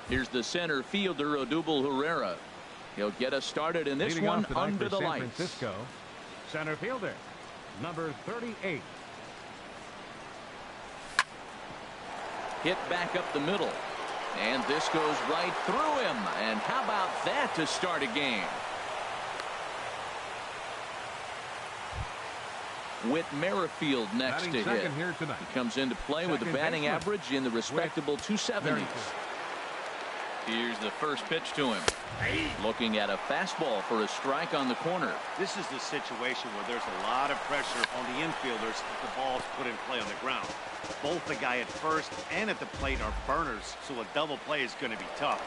Speaker 1: Here's the center fielder, Odubel Herrera. He'll get us started in this one under the lights.
Speaker 2: San Francisco, center fielder, number 38.
Speaker 1: Hit back up the middle. And this goes right through him. And how about that to start a game? Whit Merrifield next to hit. He comes into play with a batting average in the respectable 270s. Here's the first pitch to him. Looking at a fastball for a strike on the corner.
Speaker 3: This is the situation where there's a lot of pressure on the infielders if the ball's put in play on the ground. Both the guy at first and at the plate are burners, so a double play is going to be tough.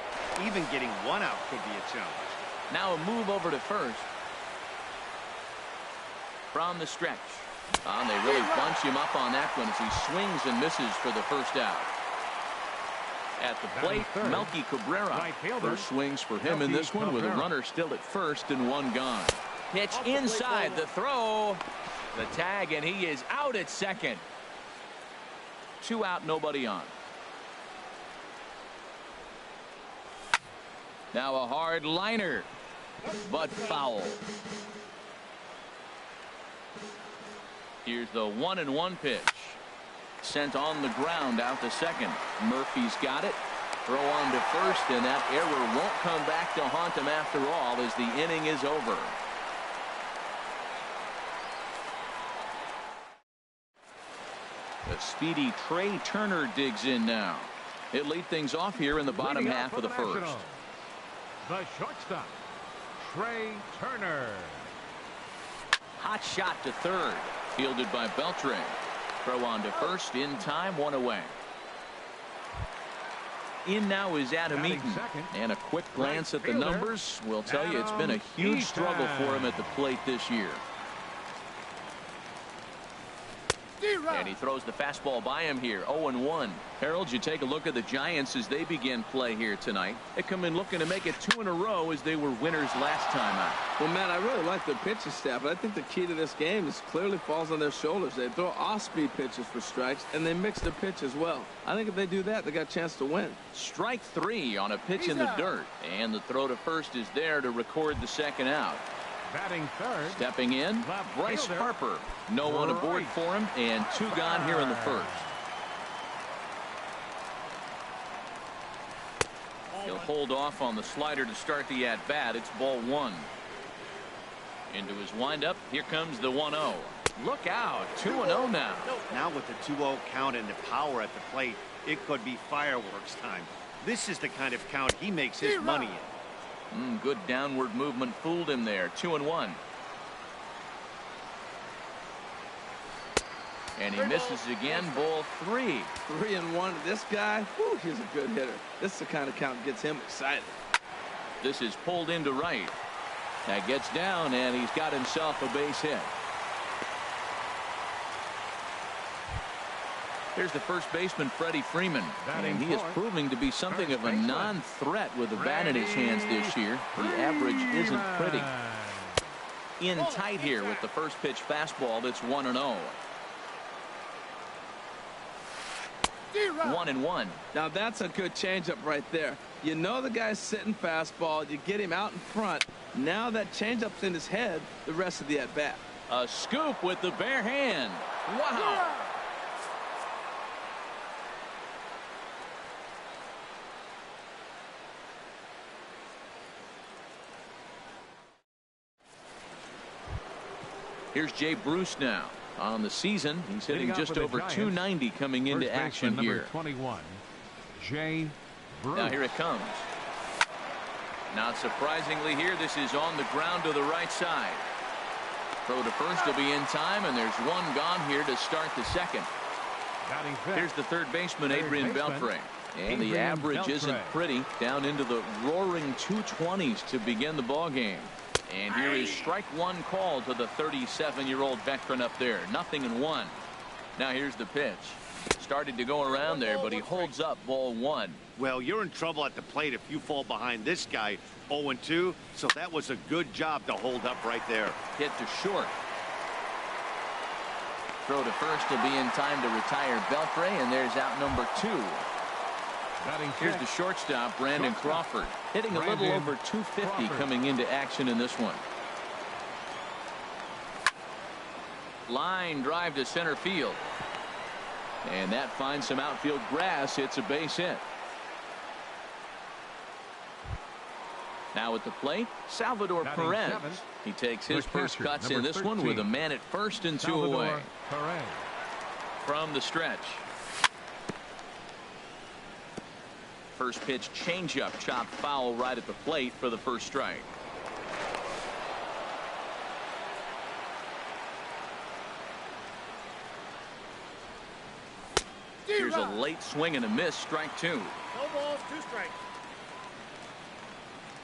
Speaker 3: Even getting one out could be a challenge.
Speaker 1: Now a move over to first. From the stretch. And they really bunch him up on that one as he swings and misses for the first out. At the plate, Melky Cabrera. First swings for him in this one with a runner still at first and one gone. Pitch inside the throw. The tag, and he is out at second. 2 out, nobody on. Now a hard liner, but foul. Here's the 1-1 pitch. Sent on the ground out to second. Murphy's got it. Throw on to first, and that error won't come back to haunt him after all as the inning is over. The speedy Trey Turner digs in now. He'll lead things off here in the bottom half of the first.
Speaker 2: The shortstop, Trey Turner.
Speaker 1: Hot shot to third. Fielded by Beltre. Throw on to first in time, 1 away. In now is Adam Eaton. And a quick glance at the numbers will tell you it's been a huge struggle for him at the plate this year. And he throws the fastball by him here. 0-1. Harold, you take a look at the Giants as they begin play here tonight. They come in looking to make it 2 in a row as they were winners last time out.
Speaker 4: Well, man, I really like their pitching staff, but I think the key to this game is clearly falls on their shoulders. They throw off-speed pitches for strikes, and they mix their pitch as well. I think if they do that, they got a chance to win.
Speaker 1: Strike 3 on a pitch in the dirt. And the throw to first is there to record the second out.
Speaker 2: Batting third.
Speaker 1: Stepping in, Bryce Harper. No one aboard for him, and 2 gone here in the first. He'll hold off on the slider to start the at-bat. It's ball 1. Into his windup. Here comes the 1-0. Look out. 2-0 now.
Speaker 3: Now with the 2-0 count and the power at the plate, it could be fireworks time. This is the kind of count he makes his money in.
Speaker 1: Good downward movement fooled him there. 2-1. And he misses again. Ball 3.
Speaker 4: 3-1. This guy, whew, he's a good hitter. This is the kind of count that gets him excited.
Speaker 1: This is pulled into right. That gets down, and he's got himself a base hit. Here's the first baseman, Freddie Freeman. And he is proving to be something of a non-threat with the bat in his hands this year. The average isn't pretty. In tight here with the first pitch fastball. That's 1-0. 1-1.
Speaker 4: Now that's a good changeup right there. You know the guy's sitting fastball. You get him out in front. Now that changeup's in his head the rest of the at-bat.
Speaker 1: A scoop with the bare hand. Wow. Here's Jay Bruce now. On the season, he's hitting just over .290 coming into action here.
Speaker 2: 21, Jay Bruce.
Speaker 1: Now here it comes. Not surprisingly here, this is on the ground to the right side. Throw to first will be in time, and there's 1 gone here to start the second. Here's the third baseman, Adrian Beltre. And the average isn't pretty, down into the roaring 220s to begin the ball game. And here is strike one call to the 37-year-old veteran up there. 0-1. Now here's the pitch. Started to go around there, but he holds up ball one.
Speaker 3: Well, you're in trouble at the plate if you fall behind this guy 0-2. So that was a good job to hold up right there.
Speaker 1: Hit to short. Throw to first will be in time to retire Beltre, and there's out number 2. Here's the shortstop, Brandon Crawford, hitting a little over 250 coming into action in this one. Line drive to center field. And that finds some outfield grass. It's a base hit. Now at the plate, Salvador Perez. He takes his first cuts in this one with a man at first and 2 away. From the stretch. First pitch changeup chopped foul right at the plate for the first strike. Here's a late swing and a miss, strike 2.
Speaker 5: No balls, 2 strikes.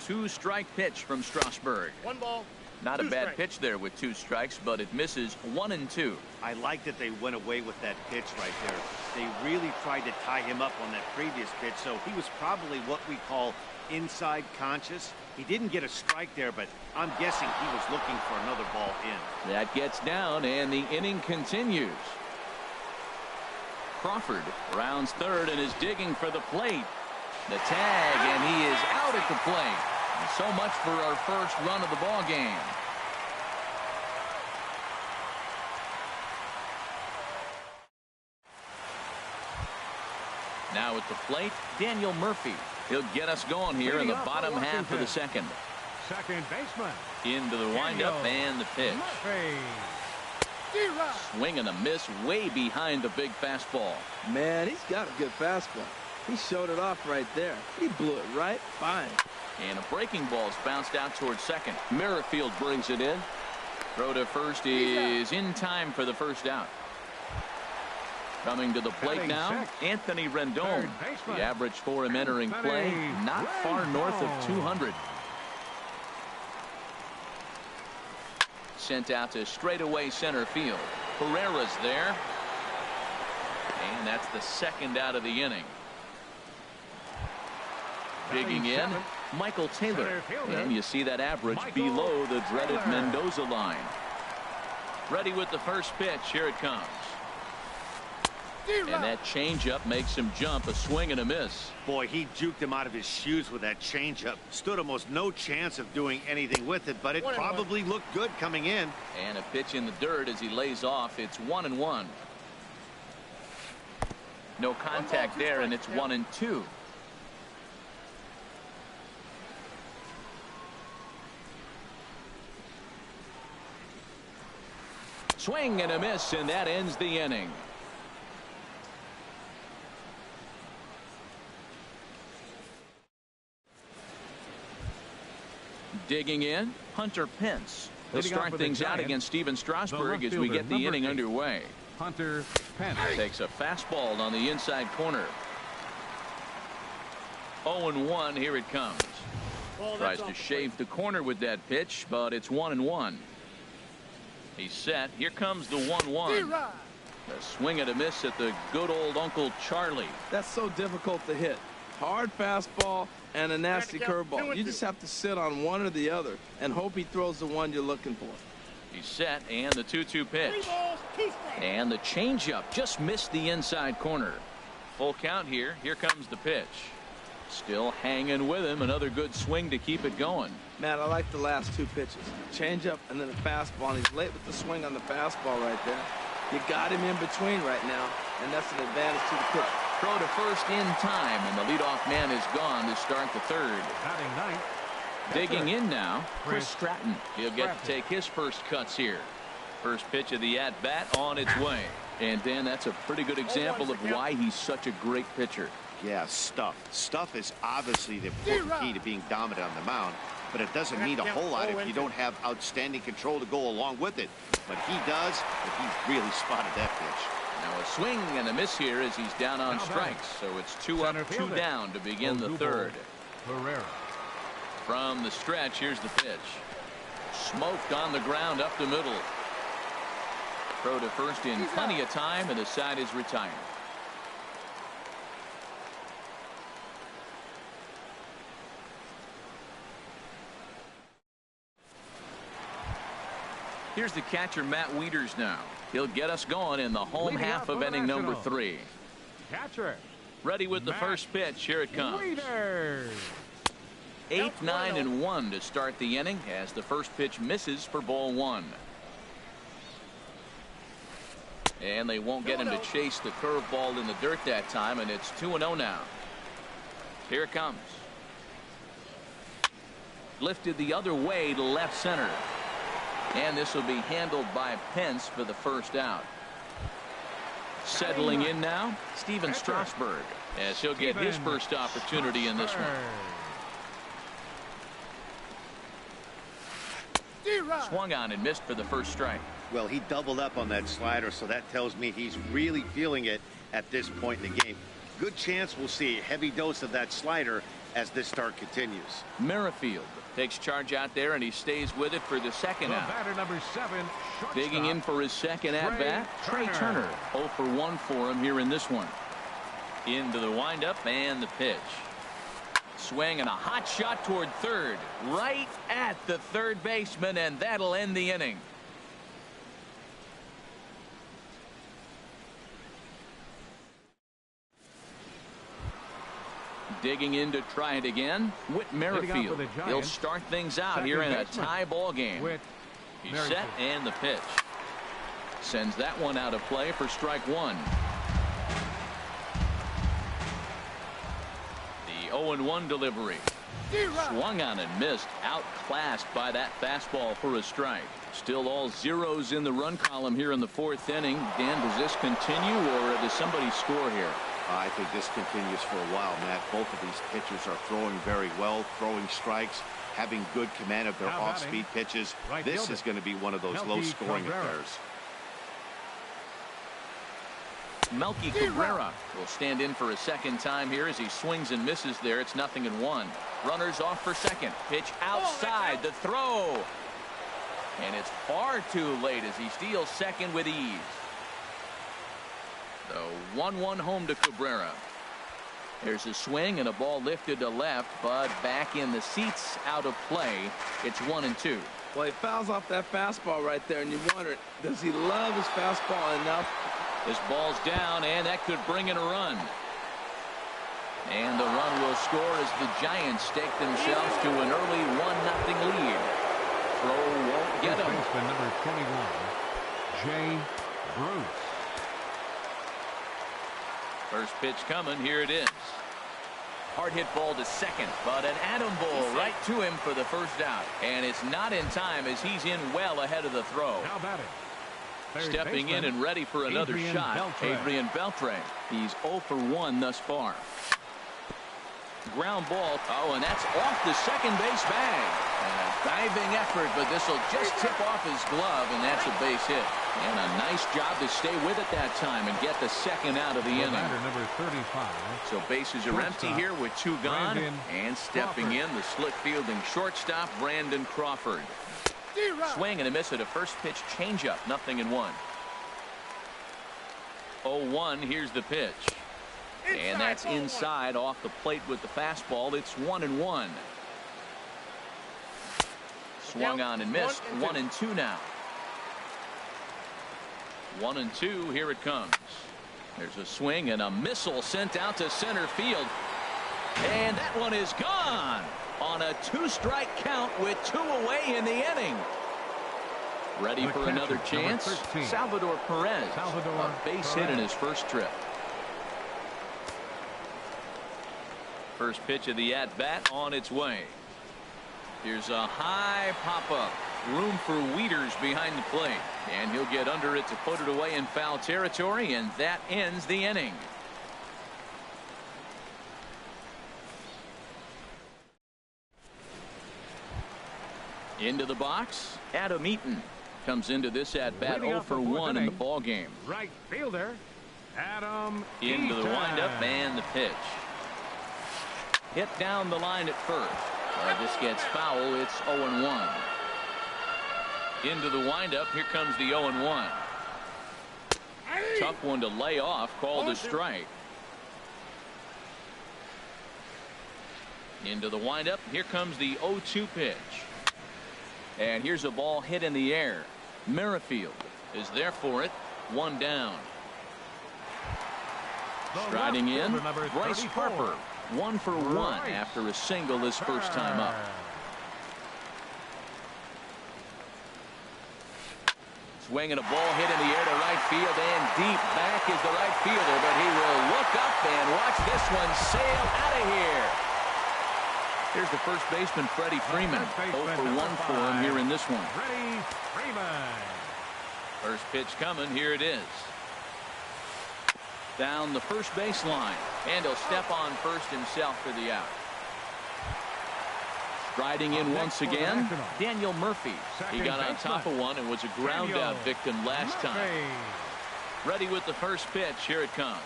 Speaker 1: 2-strike pitch from Strasburg.
Speaker 5: 1 ball.
Speaker 1: Not a bad pitch there with 2 strikes, but it misses 1-2.
Speaker 3: I like that they went away with that pitch right there. They really tried to tie him up on that previous pitch, so he was probably what we call inside conscious. He didn't get a strike there, but I'm guessing he was looking for another ball in.
Speaker 1: That gets down, and the inning continues. Crawford rounds third and is digging for the plate. The tag, and he is out at the plate. And so much for our first run of the ball game. Now at the plate, Daniel Murphy. He'll get us going here in the bottom half of the second.
Speaker 2: Second baseman.
Speaker 1: Into the windup and the pitch. Swing and a miss way behind the big fastball.
Speaker 4: Man, he's got a good fastball. He showed it off right there. He blew it right fine.
Speaker 1: And a breaking ball's bounced out towards second. Merrifield brings it in. Throw to first is in time for the first out. Coming to the plate now, Anthony Rendon. The average for him entering play, not far north of 200. Sent out to straightaway center field. Pereira's there. And that's the second out of the inning. Digging in, Michael Taylor. And you see that average below the dreaded Mendoza line. Ready with the first pitch. Here it comes. And that changeup makes him jump. A swing and a miss.
Speaker 3: Boy, he juked him out of his shoes with that changeup. Stood almost no chance of doing anything with it, but it probably looked good coming in.
Speaker 1: And a pitch in the dirt as he lays off. It's 1-1. No contact there, and it's 1-2. Swing and a miss, and that ends the inning. Digging in, Hunter Pence. He'll start things out against Steven Strasburg as we get the inning underway.
Speaker 2: Hunter Pence
Speaker 1: takes a fastball on the inside corner. 0-1. Here it comes. Tries to shave the corner with that pitch, but it's 1-1. He's set. Here comes the 1-1. A swing and a miss at the good old Uncle Charlie.
Speaker 4: That's so difficult to hit. Hard fastball and a nasty curveball. You just have to sit on one or the other and hope he throws the one you're looking for.
Speaker 1: He's set, and the 2-2 pitch. And the changeup just missed the inside corner. Full count here. Here comes the pitch. Still hanging with him. Another good swing to keep it going.
Speaker 4: Man, I like the last 2 pitches. Changeup and then the fastball. And he's late with the swing on the fastball right there. You got him in between right now, and that's an advantage to the pitcher.
Speaker 1: Throw to first in time, and the leadoff man is gone to start the third.
Speaker 2: batting ninth.
Speaker 1: Digging in now, Chris Stratton. He'll get to take his first cuts here. First pitch of the at-bat on its way. And, Dan, that's a pretty good example of why he's such a great pitcher.
Speaker 3: Yeah, stuff. Stuff is obviously the important key to being dominant on the mound, but it doesn't mean a whole lot if you don't have outstanding control to go along with it. But he does, but he really spotted that pitch.
Speaker 1: Now a swing and a miss here as he's down on strikes. So it's 2 up, 2 down to begin the third.
Speaker 2: Pereira.
Speaker 1: From the stretch, here's the pitch. Smoked on the ground up the middle. Throw to first in plenty of time, and the side is retired. Here's the catcher, Matt Wieters now. He'll get us going in the home half of inning number 3.
Speaker 2: Catcher.
Speaker 1: Ready with the first pitch. Here it comes.
Speaker 2: Wieters.
Speaker 1: 8, 9, and 1 to start the inning as the first pitch misses for ball 1. And they won't get him to chase the curveball in the dirt that time, and it's 2-0 now. Here it comes. Lifted the other way to left center. And this will be handled by Pence for the first out. Settling in now, Steven Strasburg, as he'll get his first opportunity in this one. Swung on and missed for the first strike.
Speaker 3: Well, he doubled up on that slider, so that tells me he's really feeling it at this point in the game. Good chance we'll see a heavy dose of that slider as this start continues.
Speaker 1: Merrifield takes charge out there, and he stays with it for the second out.
Speaker 2: Batter number 7,
Speaker 1: Digging in for his second at bat, Trey Turner. 0 for 1 for him here in this one. Into the windup and the pitch. Swing and a hot shot toward third, right at the third baseman, and that'll end the inning. Digging in to try it again, Whit Merrifield. He'll start things out here in a tie ball game. He's set, and the pitch. Sends that one out of play for strike 1. The 0-1 delivery. Swung on and missed. Outclassed by that fastball for a strike. Still all zeros in the run column here in the 4th inning. Dan, does this continue, or does somebody score here?
Speaker 3: I think this continues for a while, Matt. Both of these pitchers are throwing very well, throwing strikes, having good command of their off-speed pitches. This is going to be one of those low-scoring affairs.
Speaker 1: Melky Cabrera will stand in for a second time here as he swings and misses there. It's 0-1. Runners off for second. Pitch outside. The throw. And it's far too late as he steals second with ease. The 1-1 home to Cabrera. There's a swing and a ball lifted to left, but back in the seats, out of play. It's 1-2.
Speaker 4: Well, he fouls off that fastball right there, and you wonder, does he love his fastball enough?
Speaker 1: This ball's down, and that could bring in a run. And the run will score as the Giants stake themselves to an early 1-0 lead. Throw won't get him.
Speaker 2: Number 21, Jay Bruce.
Speaker 1: First pitch coming. Here it is. Hard hit ball to second, but an atom ball right to him for the first out. And it's not in time as he's in well ahead of the throw.
Speaker 2: How about it?
Speaker 1: Stepping in and ready for another shot, Adrian Beltre. He's 0 for 1 thus far. Ground ball. Oh, and that's off the second base bag. And a diving effort, but this will just tip off his glove, and that's a base hit. And a nice job to stay with it that time and get the second out of the inning.
Speaker 2: Number 35.
Speaker 1: So bases are empty here with 2 gone. And stepping in, the slick fielding shortstop, Brandon Crawford. Swing and a miss at a first pitch changeup. 0-1. 0-1. Here's the pitch. And that's inside off the plate with the fastball. It's 1-1. Swung on and missed. 1-2 now. 1-2. Here it comes. There's a swing and a missile sent out to center field. And that one is gone on a 2-strike count with 2 away in the inning. Ready for another chance. Salvador Perez. A base hit in his first trip. First pitch of the at-bat on its way. Here's a high pop-up. Room for Wieters behind the plate. And he'll get under it to put it away in foul territory, and that ends the inning. Into the box, Adam Eaton comes into this at-bat 0 for 1 in the ball game.
Speaker 2: Right fielder, Adam
Speaker 1: Into the windup and the pitch. Hit down the line at first. This gets foul. It's 0-1. Into the windup. Here comes the 0-1. Tough one to lay off. Called a strike. Into the windup. Here comes the 0-2 pitch. And here's a ball hit in the air. Merrifield is there for it. One down. Striding in, Bryce Harper. 1 for 1 after a single his first time up. Swinging a ball hit in the air to right field, and deep back is the right fielder, but he will look up and watch this one sail out of here. Here's the first baseman, Freddie Freeman. 0 for 1 for him here in this one.
Speaker 2: Freddie Freeman.
Speaker 1: First pitch coming. Here it is. Down the first base line, and he'll step on first himself for the out. Striding in once again, Daniel Murphy. He got on top of one and was a ground out victim last time. Ready with the first pitch. Here it comes.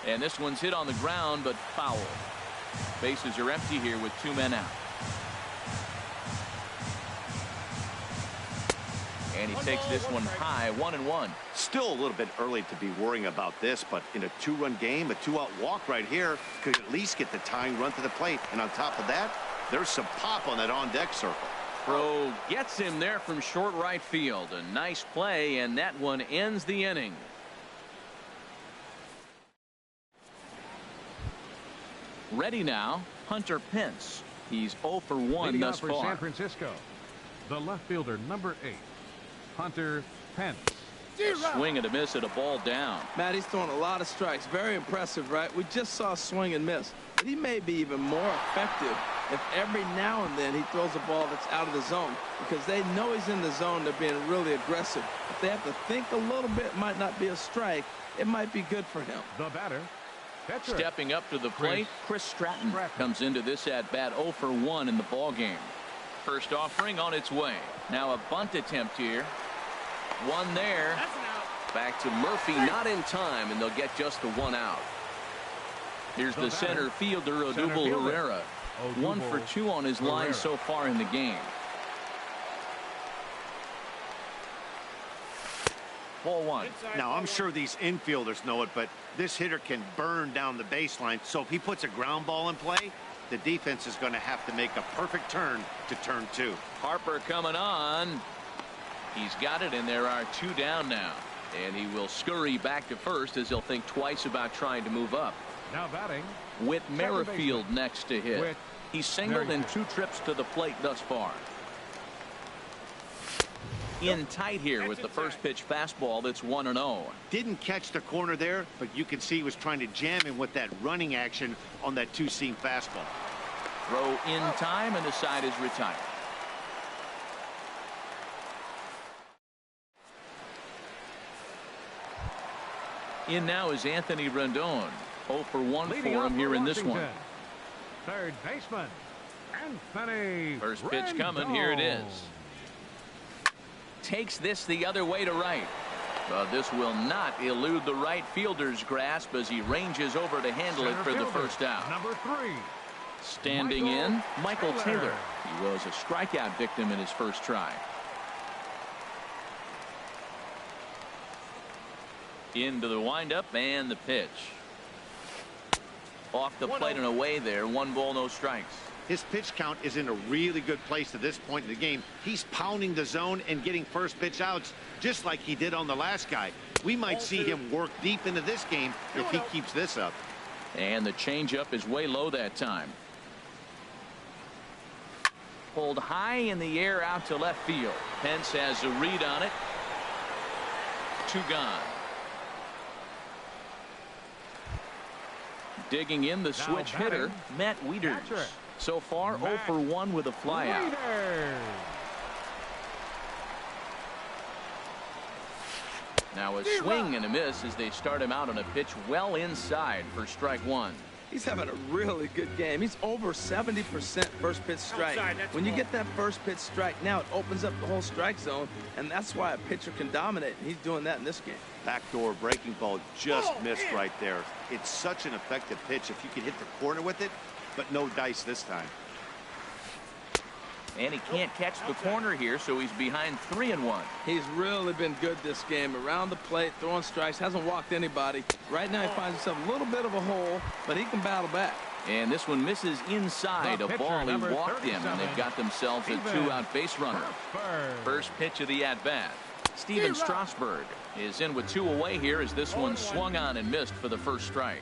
Speaker 1: And this one's hit on the ground, but foul. Bases are empty here with 2 men out. And he takes this one high, 1-1.
Speaker 3: Still a little bit early to be worrying about this, but in a 2-run game, a 2-out walk right here could at least get the tying run to the plate. And on top of that, there's some pop on that on-deck circle.
Speaker 1: Throw gets him there from short right field. A nice play, and that one ends the inning. Ready now, Hunter Pence. He's 0 for 1 thus
Speaker 2: for
Speaker 1: far.
Speaker 2: San Francisco, the left fielder, number 8, Hunter Pence.
Speaker 1: Swing and a miss at a ball down.
Speaker 4: Matt, he's throwing a lot of strikes. Very impressive, right? We just saw a swing and miss. But he may be even more effective if every now and then he throws a ball that's out of the zone, because they know he's in the zone. They're being really aggressive. If they have to think a little bit, it might not be a strike. It might be good for him.
Speaker 2: The batter, pitcher.
Speaker 1: Stepping up to the plate, Chris Stratton comes into this at-bat 0 for 1 in the ball game. First offering on its way. Now a bunt attempt here. One there. Back to Murphy, not in time, and they'll get just the 1 out. Here's the center fielder, Odubel Herrera. 1 for 2 on his line so far in the game. Ball 1.
Speaker 3: Now, I'm sure these infielders know it, but this hitter can burn down the baseline. So if he puts a ground ball in play, the defense is going to have to make a perfect turn to turn 2.
Speaker 1: Harper coming on. He's got it, and there are 2 down now. And he will scurry back to first as he'll think twice about trying to move up.
Speaker 2: Now batting,
Speaker 1: Whit Merrifield next to hit. He's singled in 2 trips to the plate thus far. In tight here with the first pitch fastball that's 1-0.
Speaker 3: Didn't catch the corner there, but you can see he was trying to jam him with that running action on that 2-seam fastball.
Speaker 1: Throw in time, and the side is retired. In now is Anthony Rendon. 0 for 1
Speaker 2: leading
Speaker 1: for him here in this one.
Speaker 2: Third baseman, Anthony
Speaker 1: First pitch coming. Here it is. Takes this the other way to right. But this will not elude the right fielder's grasp as he ranges over to handle it for the first out.
Speaker 2: Number 3.
Speaker 1: Standing in, Michael Taylor. He was a strikeout victim in his first try. Into the windup and the pitch. Off the plate and away there. 1 ball, no strikes.
Speaker 3: His pitch count is in a really good place at this point in the game. He's pounding the zone and getting first pitch outs just like he did on the last guy. We might see him work deep into this game if he keeps this up.
Speaker 1: And the changeup is way low that time. Pulled high in the air out to left field. Pence has a read on it. 2 gone. Digging in the switch hitter, Matt Wieters. So far, 0 for 1 with a flyout. Now a swing and a miss as they start him out on a pitch well inside for strike 1.
Speaker 4: He's having a really good game. He's over 70% first pitch strike. When you get that first pitch strike, now it opens up the whole strike zone, and that's why a pitcher can dominate. And he's doing that in this game.
Speaker 3: Backdoor breaking ball just missed right there. It's such an effective pitch if you can hit the corner with it, but no dice this time.
Speaker 1: And he can't catch the corner here, so he's behind 3-1.
Speaker 4: He's really been good this game. Around the plate, throwing strikes, hasn't walked anybody. Right now he finds himself a little bit of a hole, but he can battle back.
Speaker 1: And this one misses inside a ball he walked in, and they've got themselves a 2-out base runner. First pitch of the at-bat. Steven Strasburg is in with 2 away here as this one swung on and missed for the first strike.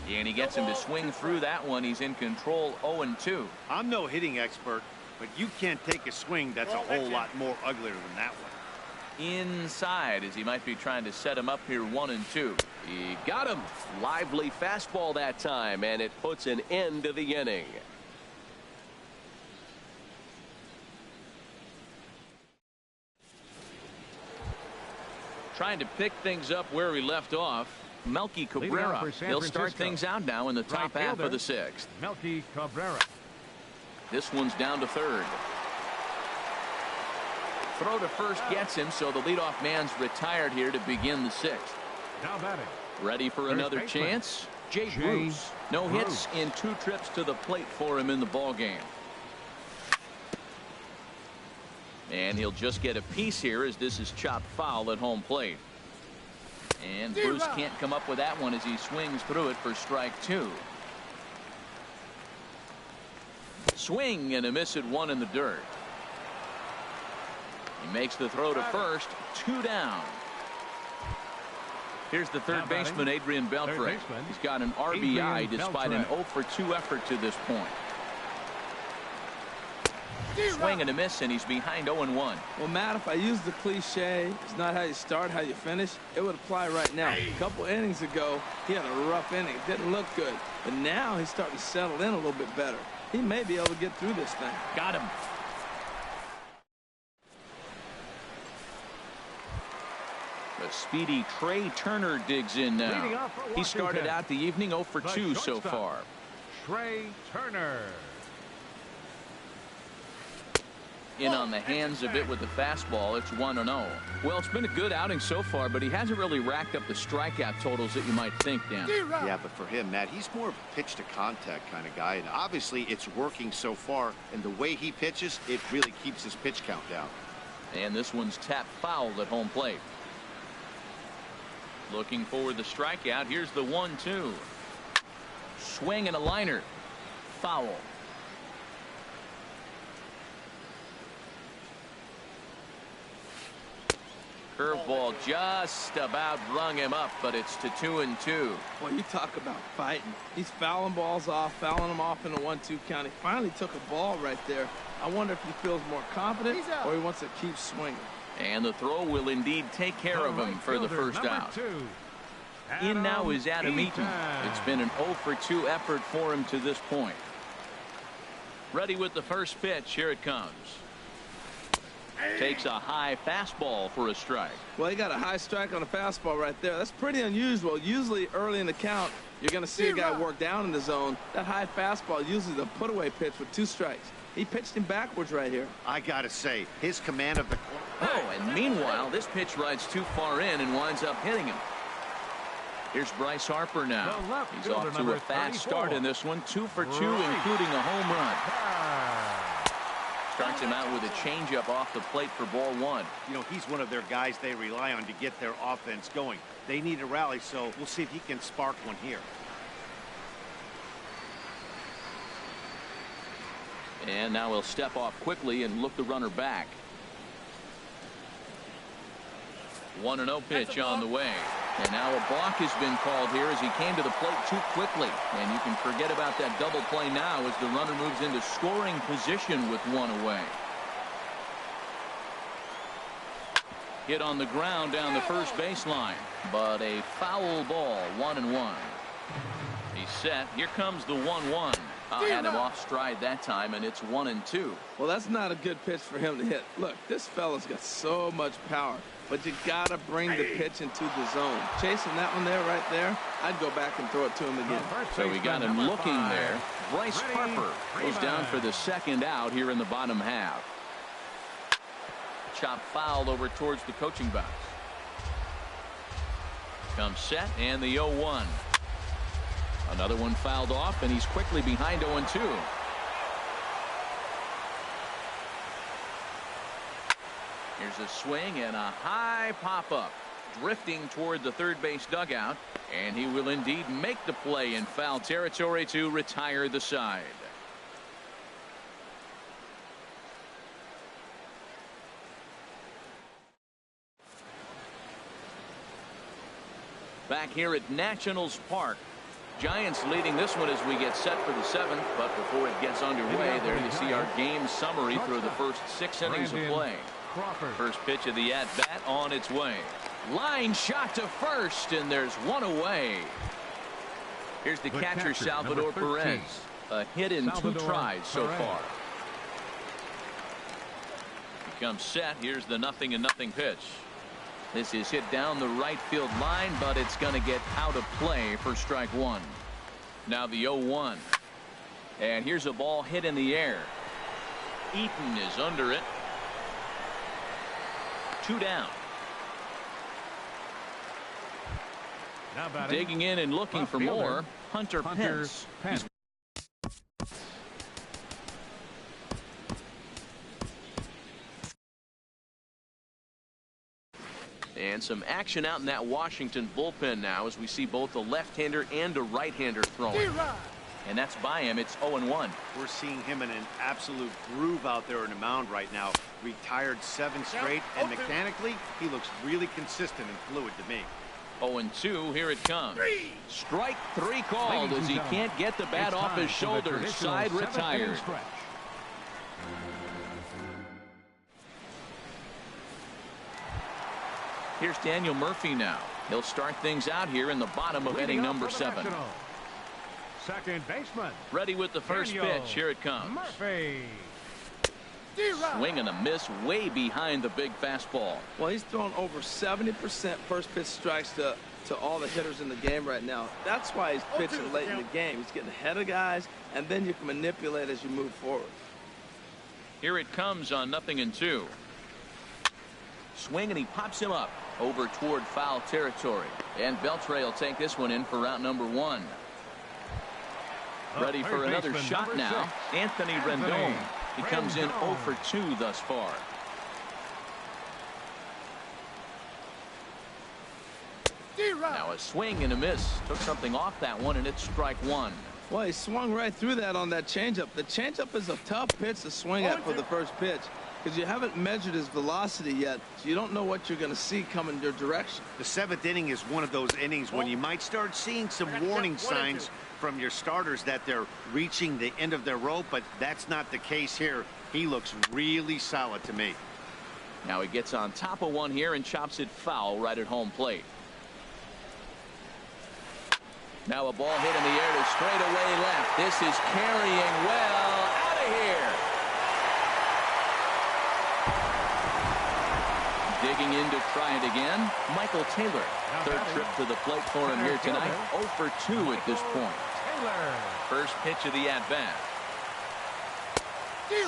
Speaker 1: And he gets him to swing through that one. He's in control 0-2.
Speaker 3: I'm no hitting expert, but you can't take a swing that's a whole lot more uglier than that one.
Speaker 1: Inside as he might be trying to set him up here 1-2.
Speaker 6: He got him. Lively fastball that time, and it puts an end to the inning.
Speaker 1: Trying to pick things up where we left off. Melky Cabrera. He'll start things out now in the top half of the 6th.
Speaker 2: Melky Cabrera.
Speaker 1: This one's down to third. Throw to first gets him, so the leadoff man's retired here to begin the 6th.
Speaker 2: Now batting.
Speaker 1: Ready for another chance? Jay Bruce. No hits in 2 trips to the plate for him in the ball game. And he'll just get a piece here as this is chopped foul at home plate. And Bruce can't come up with that one as he swings through it for strike 2. Swing and a miss at 1 in the dirt. He makes the throw to first. 2 down. Here's the third baseman, Adrian Beltre. He's got an RBI despite an 0-for-2 effort to this point. Swing and a miss, and he's behind 0-1.
Speaker 4: Well, Matt, if I use the cliche, it's not how you start, how you finish, it would apply right now. A couple innings ago, he had a rough inning. It didn't look good. But now he's starting to settle in a little bit better. He may be able to get through this thing.
Speaker 1: Got him. The speedy Trey Turner digs in now. He started out the evening 0-for-2 so far.
Speaker 2: Trey Turner.
Speaker 1: In on the hands a bit with the fastball. It's 1-0. Well, it's been a good outing so far, but he hasn't really racked up the strikeout totals that you might think, Dan.
Speaker 3: Yeah, but for him, Matt, he's more of a pitch to contact kind of guy, and obviously it's working so far, and the way he pitches, it really keeps his pitch count down.
Speaker 1: And this one's tapped foul at home plate. Looking for the strikeout. Here's the 1-2. Swing and a liner. Foul. Curveball just about rung him up, but it's to 2-2.
Speaker 4: Well, you talk about fighting. He's fouling balls off, fouling them off in the 1-2 count. He finally took a ball right there. I wonder if he feels more confident or he wants to keep swinging.
Speaker 1: And the throw will indeed take care of him for the first out. In now is Adam Eaton. It's been an 0-for-2 effort for him to this point. Ready with the first pitch. Here it comes. Takes a high fastball for a strike.
Speaker 4: Well, he got a high strike on a fastball right there. That's pretty unusual. Usually early in the count, you're going to see a guy work down in the zone. That high fastball usually the put-away pitch with 2 strikes. He pitched him backwards right here.
Speaker 3: I got to say, his command of the corner.
Speaker 1: Oh, and meanwhile, this pitch rides too far in and winds up hitting him. Here's Bryce Harper now. He's off to a fast start in this one. 2 for 2, including a home run. Starts him out with a changeup off the plate for ball 1.
Speaker 3: You know, he's one of their guys they rely on to get their offense going. They need a rally, so we'll see if he can spark one here.
Speaker 1: And now he'll step off quickly and look the runner back. 1-0 pitch on the way. And now a balk has been called here as he came to the plate too quickly. And you can forget about that double play now as the runner moves into scoring position with 1 away. Hit on the ground down the first baseline. But a foul ball. 1-1. He's set. Here comes the 1-1. Had him off stride that time, and it's 1-2.
Speaker 4: Well, that's not a good pitch for him to hit. Look, this fella's got so much power, but you got to bring the pitch into the zone. Chasing that one there, right there, I'd go back and throw it to him again.
Speaker 1: So we got him looking there. Bryce Harper goes down for the second out here in the bottom half. Chop foul over towards the coaching box. Comes set, and the 0-1. Another one fouled off, and he's quickly behind 0-2. Here's a swing and a high pop-up. Drifting toward the third base dugout. And he will indeed make the play in foul territory to retire the side. Back here at Nationals Park. Giants leading this one as we get set for the seventh. But before it gets underway, there you see our game summary through the first 6 innings of play. First pitch of the at-bat on its way. Line shot to first, and there's one away. Here's the catcher, Salvador Perez. A hit in 2 tries so far. He comes set. Here's the 0-0 pitch. This is hit down the right field line, but it's going to get out of play for strike 1. Now the 0-1. And here's a ball hit in the air. Eaton is under it. 2 down. Digging in and looking for more, Hunter Pence. And some action out in that Washington bullpen now as we see both a left-hander and a right-hander throwing. And that's by him. It's 0-1.
Speaker 3: We're seeing him in an absolute groove out there in the mound right now. Retired 7 straight, and mechanically, he looks really consistent and fluid to me.
Speaker 1: 0-2, here it comes. Strike 3 called as he can't get the bat off his shoulders. Side retired. Here's Daniel Murphy now. He'll start things out here in the bottom of inning number 7.
Speaker 2: Second baseman.
Speaker 1: Ready with the first pitch. Here it comes.
Speaker 2: Murphy.
Speaker 1: Swing and a miss way behind the big fastball.
Speaker 4: Well, he's thrown over 70% first pitch strikes to all the hitters in the game right now. That's why he's pitching late in the game. He's getting ahead of guys, and then you can manipulate as you move forward.
Speaker 1: Here it comes on 0-2. Swing and he pops him up over toward foul territory. And Beltre will take this one in for route number 1. Ready for another shot now. Anthony Rendon. He comes in 0 for 2 thus far. Now a swing and a miss. Took something off that one, and it's strike 1.
Speaker 4: Well, he swung right through that on that changeup. The changeup is a tough pitch to swing at for the first pitch because you haven't measured his velocity yet, so you don't know what you're going to see coming your direction.
Speaker 3: The 7th inning is one of those innings when you might start seeing some warning signs from your starters that they're reaching the end of their rope, but that's not the case here. He looks really solid to me.
Speaker 1: Now he gets on top of one here and chops it foul right at home plate. Now a ball hit in the air to straightaway left. This is carrying well out of here. Digging in to try it again. Michael Taylor. Third trip to the plate for him here tonight. 0 for 2 at this point. First pitch of the at-bat.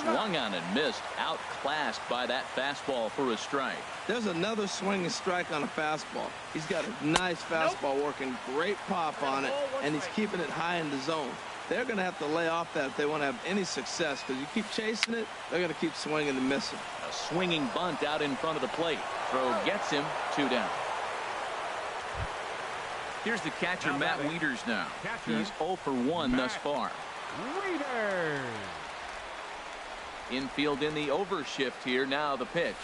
Speaker 1: Swung on and missed. Outclassed by that fastball for a strike.
Speaker 4: There's another swinging strike on a fastball. He's got a nice fastball working. Great pop on it, and he's keeping it high in the zone. They're going to have to lay off that if they want to have any success, because you keep chasing it, they're going to keep swinging and missing.
Speaker 1: A swinging bunt out in front of the plate. Throw gets him. 2 down. Here's the catcher, Matt Wieters now. He's 0 for 1 thus far.
Speaker 2: Wieters.
Speaker 1: Infield in the overshift here. Now the pitch.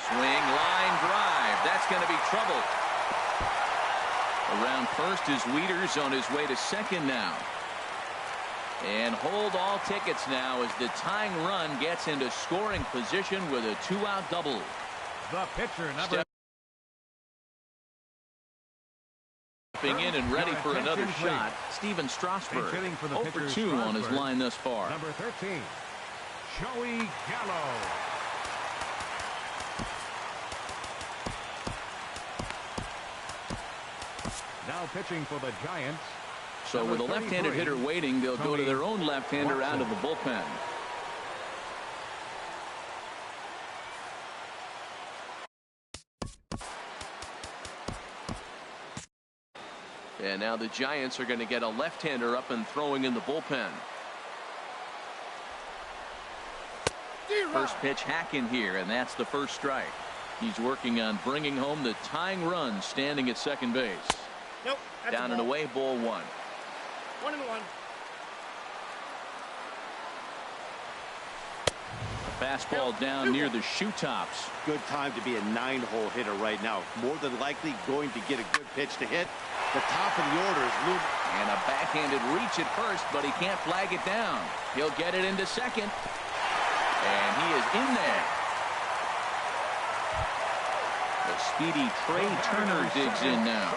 Speaker 1: Swing, line drive. That's going to be trouble. Around first is Wieters on his way to second now. And hold all tickets now as the tying run gets into scoring position with a 2-out double.
Speaker 2: The pitcher, number
Speaker 1: in and ready for another shot. Steven Strasburg. 0 for 2 on his line thus far.
Speaker 2: Number 13, Joey Gallo. Now pitching for the Giants.
Speaker 1: So with a left-handed hitter waiting, they'll go to their own left-hander out of the bullpen. And now the Giants are going to get a left-hander up and throwing in the bullpen. First pitch hacking here, and that's the first strike. He's working on bringing home the tying run, standing at second base.
Speaker 5: Nope.
Speaker 1: Down and away, ball one.
Speaker 5: 1-1.
Speaker 1: Fastball down near the shoe tops.
Speaker 3: Good time to be a 9-hole hitter right now. More than likely going to get a good pitch to hit. The top of the order is moving.
Speaker 1: And a backhanded reach at first, but he can't flag it down. He'll get it into second. And he is in there. The speedy Trey Turner digs in now.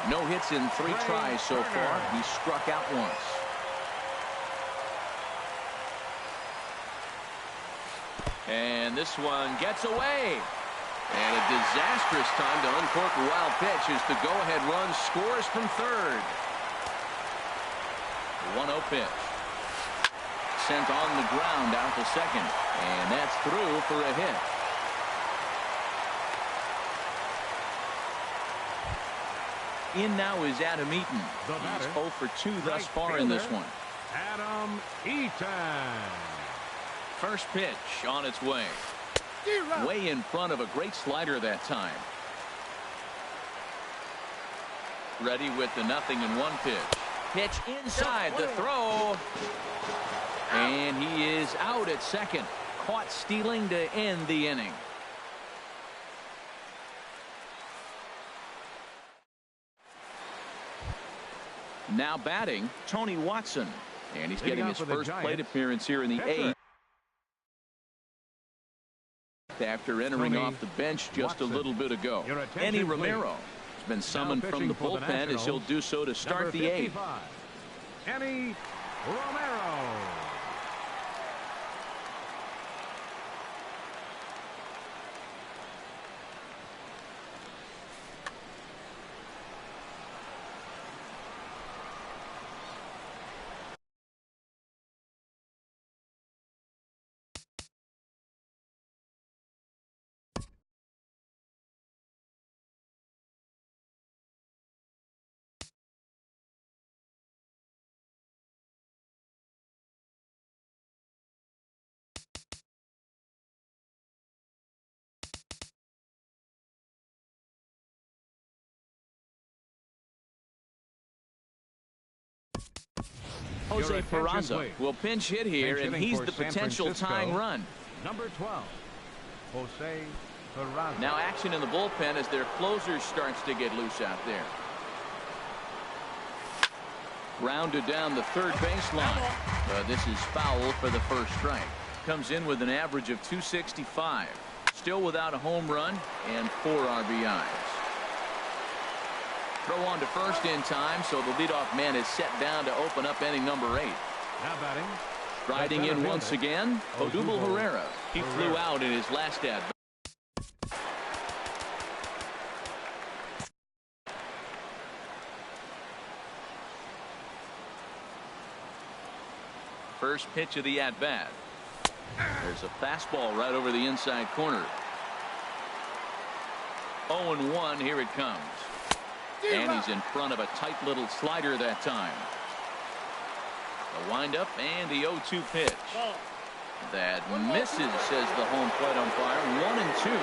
Speaker 1: No hits in 3 tries so far. He struck out once. And this one gets away. And a disastrous time to uncork a wild pitch as the go-ahead run scores from third. 1-0 pitch. Sent on the ground out to second. And that's through for a hit. In now is Adam Eaton. He's 0 for 2 thus far in this one.
Speaker 2: Adam Eaton.
Speaker 1: First pitch on its way. Way in front of a great slider that time. Ready with the 0-1 pitch. Pitch inside the throw. And he is out at second. Caught stealing to end the inning. Now batting, Tony Watson. And he's getting his first plate appearance here in the 8th. After entering off the bench just a little bit ago. Eddie Romero has been summoned from the bullpen as he'll do so to start the 8th.
Speaker 2: Eddie Romero.
Speaker 1: Jose Peraza will pinch hit here, and he's the potential tying run.
Speaker 2: Number 12, Jose Peraza.
Speaker 1: Now action in the bullpen as their closer starts to get loose out there. Grounded down the third baseline. This is foul for the first strike. Comes in with an average of 265. Still without a home run and 4 RBIs. Throw on to first in time, so the leadoff man is set down to open up inning number 8.
Speaker 2: Now batting.
Speaker 1: Riding in once again, Odubel Herrera. He flew out in his last at bat. First pitch of the at-bat. There's a fastball right over the inside corner. 0-1, here it comes. And he's in front of a tight little slider that time. The windup and the 0-2 pitch. That misses, says the home plate umpire. 1-2.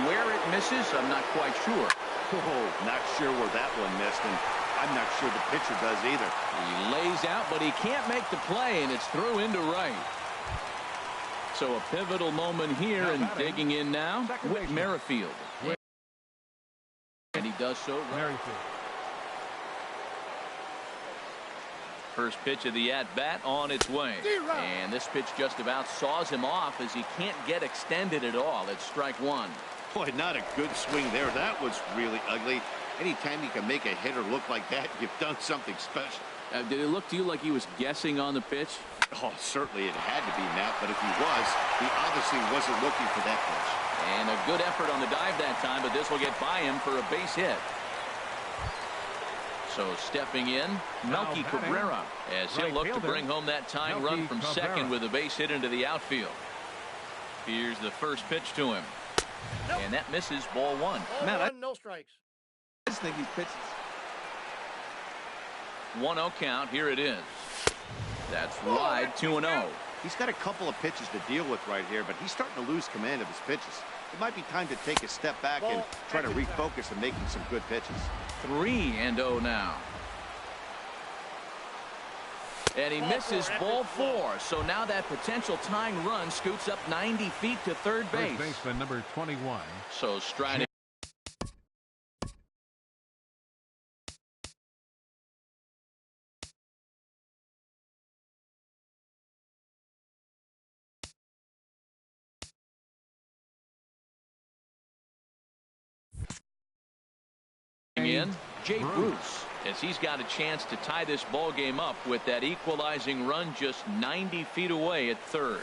Speaker 1: Where it misses, I'm not quite sure.
Speaker 3: Oh, not sure where that one missed, and I'm not sure the pitcher does either.
Speaker 1: He lays out, but he can't make the play, and it's through into right. So a pivotal moment here, and digging in now, Whit Merrifield. And he does so right. First pitch of the at-bat on its way. And this pitch just about saws him off as he can't get extended at all. It's strike 1.
Speaker 3: Boy, not a good swing there. That was really ugly. Anytime you can make a hitter look like that, you've done something special.
Speaker 1: Did it look to you like he was guessing on the pitch?
Speaker 3: Oh, certainly it had to be, Matt, but if he was, he obviously wasn't looking for that pitch.
Speaker 1: And a good effort on the dive that time, but this will get by him for a base hit. So stepping in, Melky Cabrera, as he'll look to bring home that tying run from second with a base hit into the outfield. Here's the first pitch to him. And that misses, ball 1.
Speaker 5: Matt, no strikes.
Speaker 4: I just think he pitches.
Speaker 1: 1-0 count. Here it is. That's wide, 2-0.
Speaker 3: He's got a couple of pitches to deal with right here, but he's starting to lose command of his pitches. It might be time to take a step back and try to refocus on making some good pitches.
Speaker 1: 3-0 now. And he misses ball 4. So now that potential tying run scoots up 90 feet to third base.
Speaker 2: First baseman number 21.
Speaker 1: So striding in, Jay Bruce, as he's got a chance to tie this ball game up with that equalizing run just 90 feet away at third.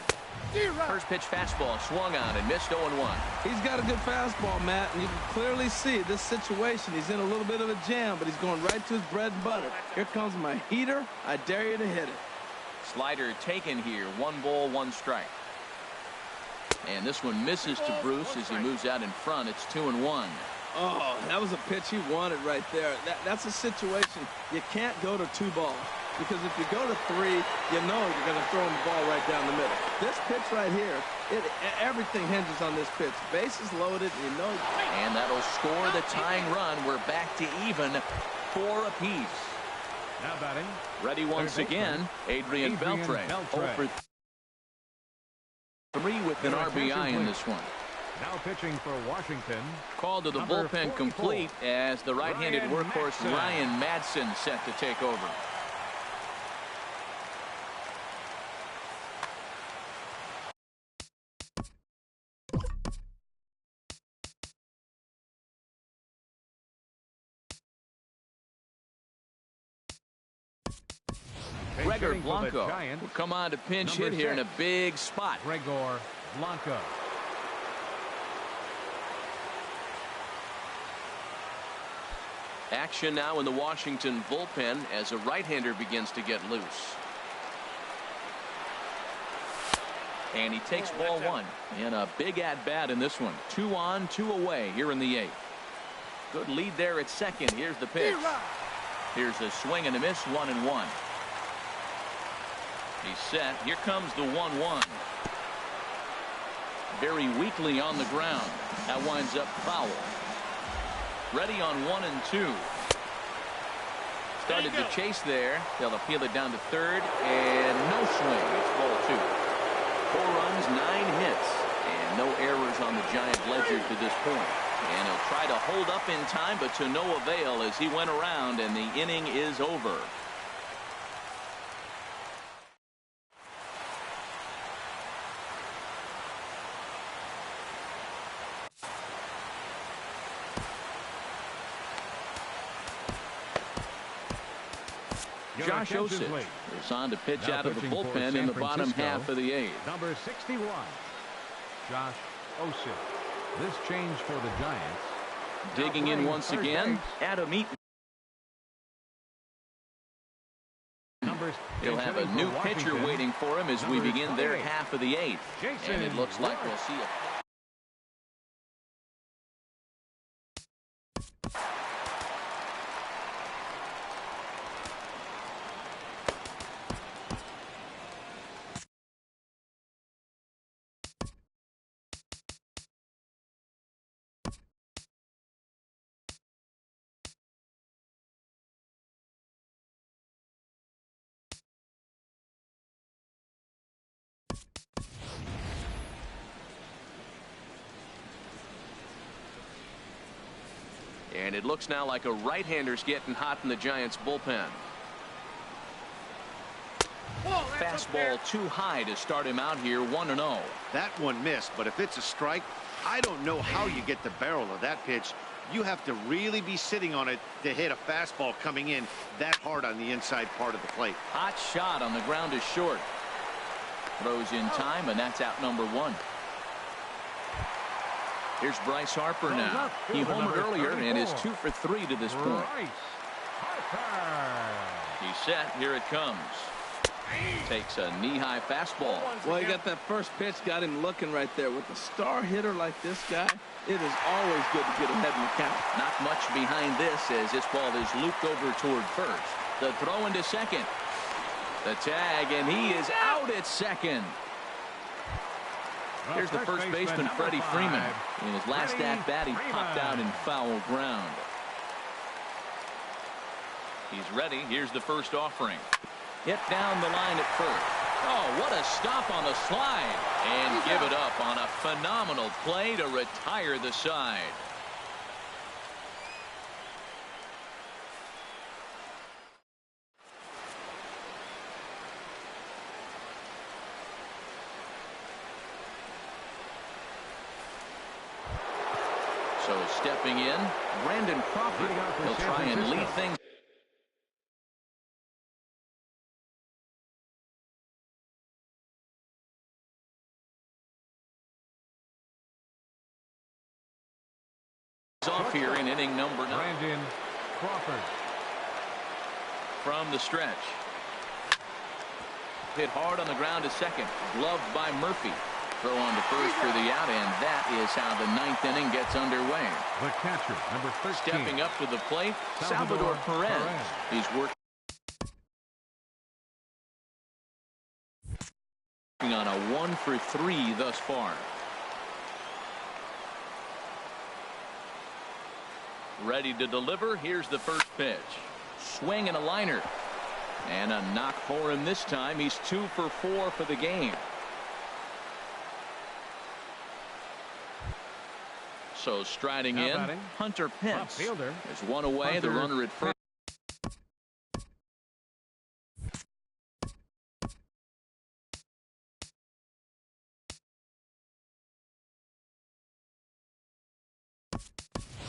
Speaker 1: First pitch fastball swung on and missed 0-1.
Speaker 4: He's got a good fastball, Matt, and you can clearly see this situation. He's in a little bit of a jam, but he's going right to his bread and butter. Here comes my heater. I dare you to hit it.
Speaker 1: Slider taken here. 1 ball, 1 strike. And this one misses to Bruce as he moves out in front. It's 2-1.
Speaker 4: Oh, that was a pitch he wanted right there. That's a situation you can't go to 2 balls, because if you go to 3, you know you're going to throw him the ball right down the middle. This pitch right here, everything hinges on this pitch. Bases loaded, you know.
Speaker 1: And that'll score the tying run. We're back to even 4 apiece.
Speaker 2: Now batting.
Speaker 1: Ready once again, Adrian Beltre. 0 for 3 with an RBI in this one.
Speaker 2: Now pitching for Washington.
Speaker 1: Called to the bullpen complete as the right-handed workhorse Ryan Madsen set to take over. Gregor Blanco will come on to pinch hit here in a big spot.
Speaker 2: Gregor Blanco.
Speaker 6: Action now in the Washington bullpen as a right-hander begins to get loose.
Speaker 1: And he takes ball 1 in a big at-bat in this one. 2 on, 2 away here in the 8th. Good lead there at second. Here's the pitch. Here's a swing and a miss. 1-1. He's set. Here comes the 1-1. Very weakly on the ground. That winds up foul. Ready on 1 and 2. Started to chase there. They'll appeal it down to third, and no swing. It's ball 2. 4 runs, 9 hits, and no errors on the Giant ledger to this point. And he'll try to hold up in time, but to no avail as he went around, and the inning is over. Josh Osich is on to pitch out of the bullpen in the bottom half of the 8th.
Speaker 2: Number 61, Josh Osich. This change for the Giants.
Speaker 1: Digging in once again, Adam Eaton. He'll have a new pitcher waiting for him as we begin their half of the 8th. And it looks like we'll see it.
Speaker 6: And it looks now like a right-hander's getting hot in the Giants bullpen.
Speaker 1: Fastball too high to start him out here. 1-0.
Speaker 3: That one missed, but if it's a strike, I don't know how you get the barrel of that pitch. You have to really be sitting on it to hit a fastball coming in that hard on the inside part of the plate.
Speaker 1: Hot shot on the ground is short. Throws in time, and that's out number 1. Here's Bryce Harper now. He homered earlier and is 2 for 3 to this point. He's set. Here it comes. Takes a knee-high fastball.
Speaker 4: Well, he got that first pitch, got him looking right there. With a star hitter like this guy, it is always good to get ahead in the count.
Speaker 1: Not much behind this as this ball is looped over toward first. The throw into second. The tag, and he is out at second. Here's the first baseman, Freddie Freeman. In his last at-bat, he popped out in foul ground. He's ready. Here's the first offering. Hit down the line at first. Oh, what a stop on the slide. And give it up on a phenomenal play to retire the side. So stepping in, Brandon Crawford. He'll try and lead things off here in inning number 9.
Speaker 2: Brandon Crawford.
Speaker 1: From the stretch. Hit hard on the ground to second. Gloved by Murphy. Throw on to first for the out, and that is how the 9th inning gets underway.
Speaker 2: The catcher, number 13.
Speaker 1: Stepping up to the plate, Salvador Perez. He's working on a 1-for-3 thus far. Ready to deliver. Here's the first pitch. Swing and a liner. And a knock for him this time. He's 2-for-4 for the game. So striding in, Hunter Pence. There's one away. The runner at first.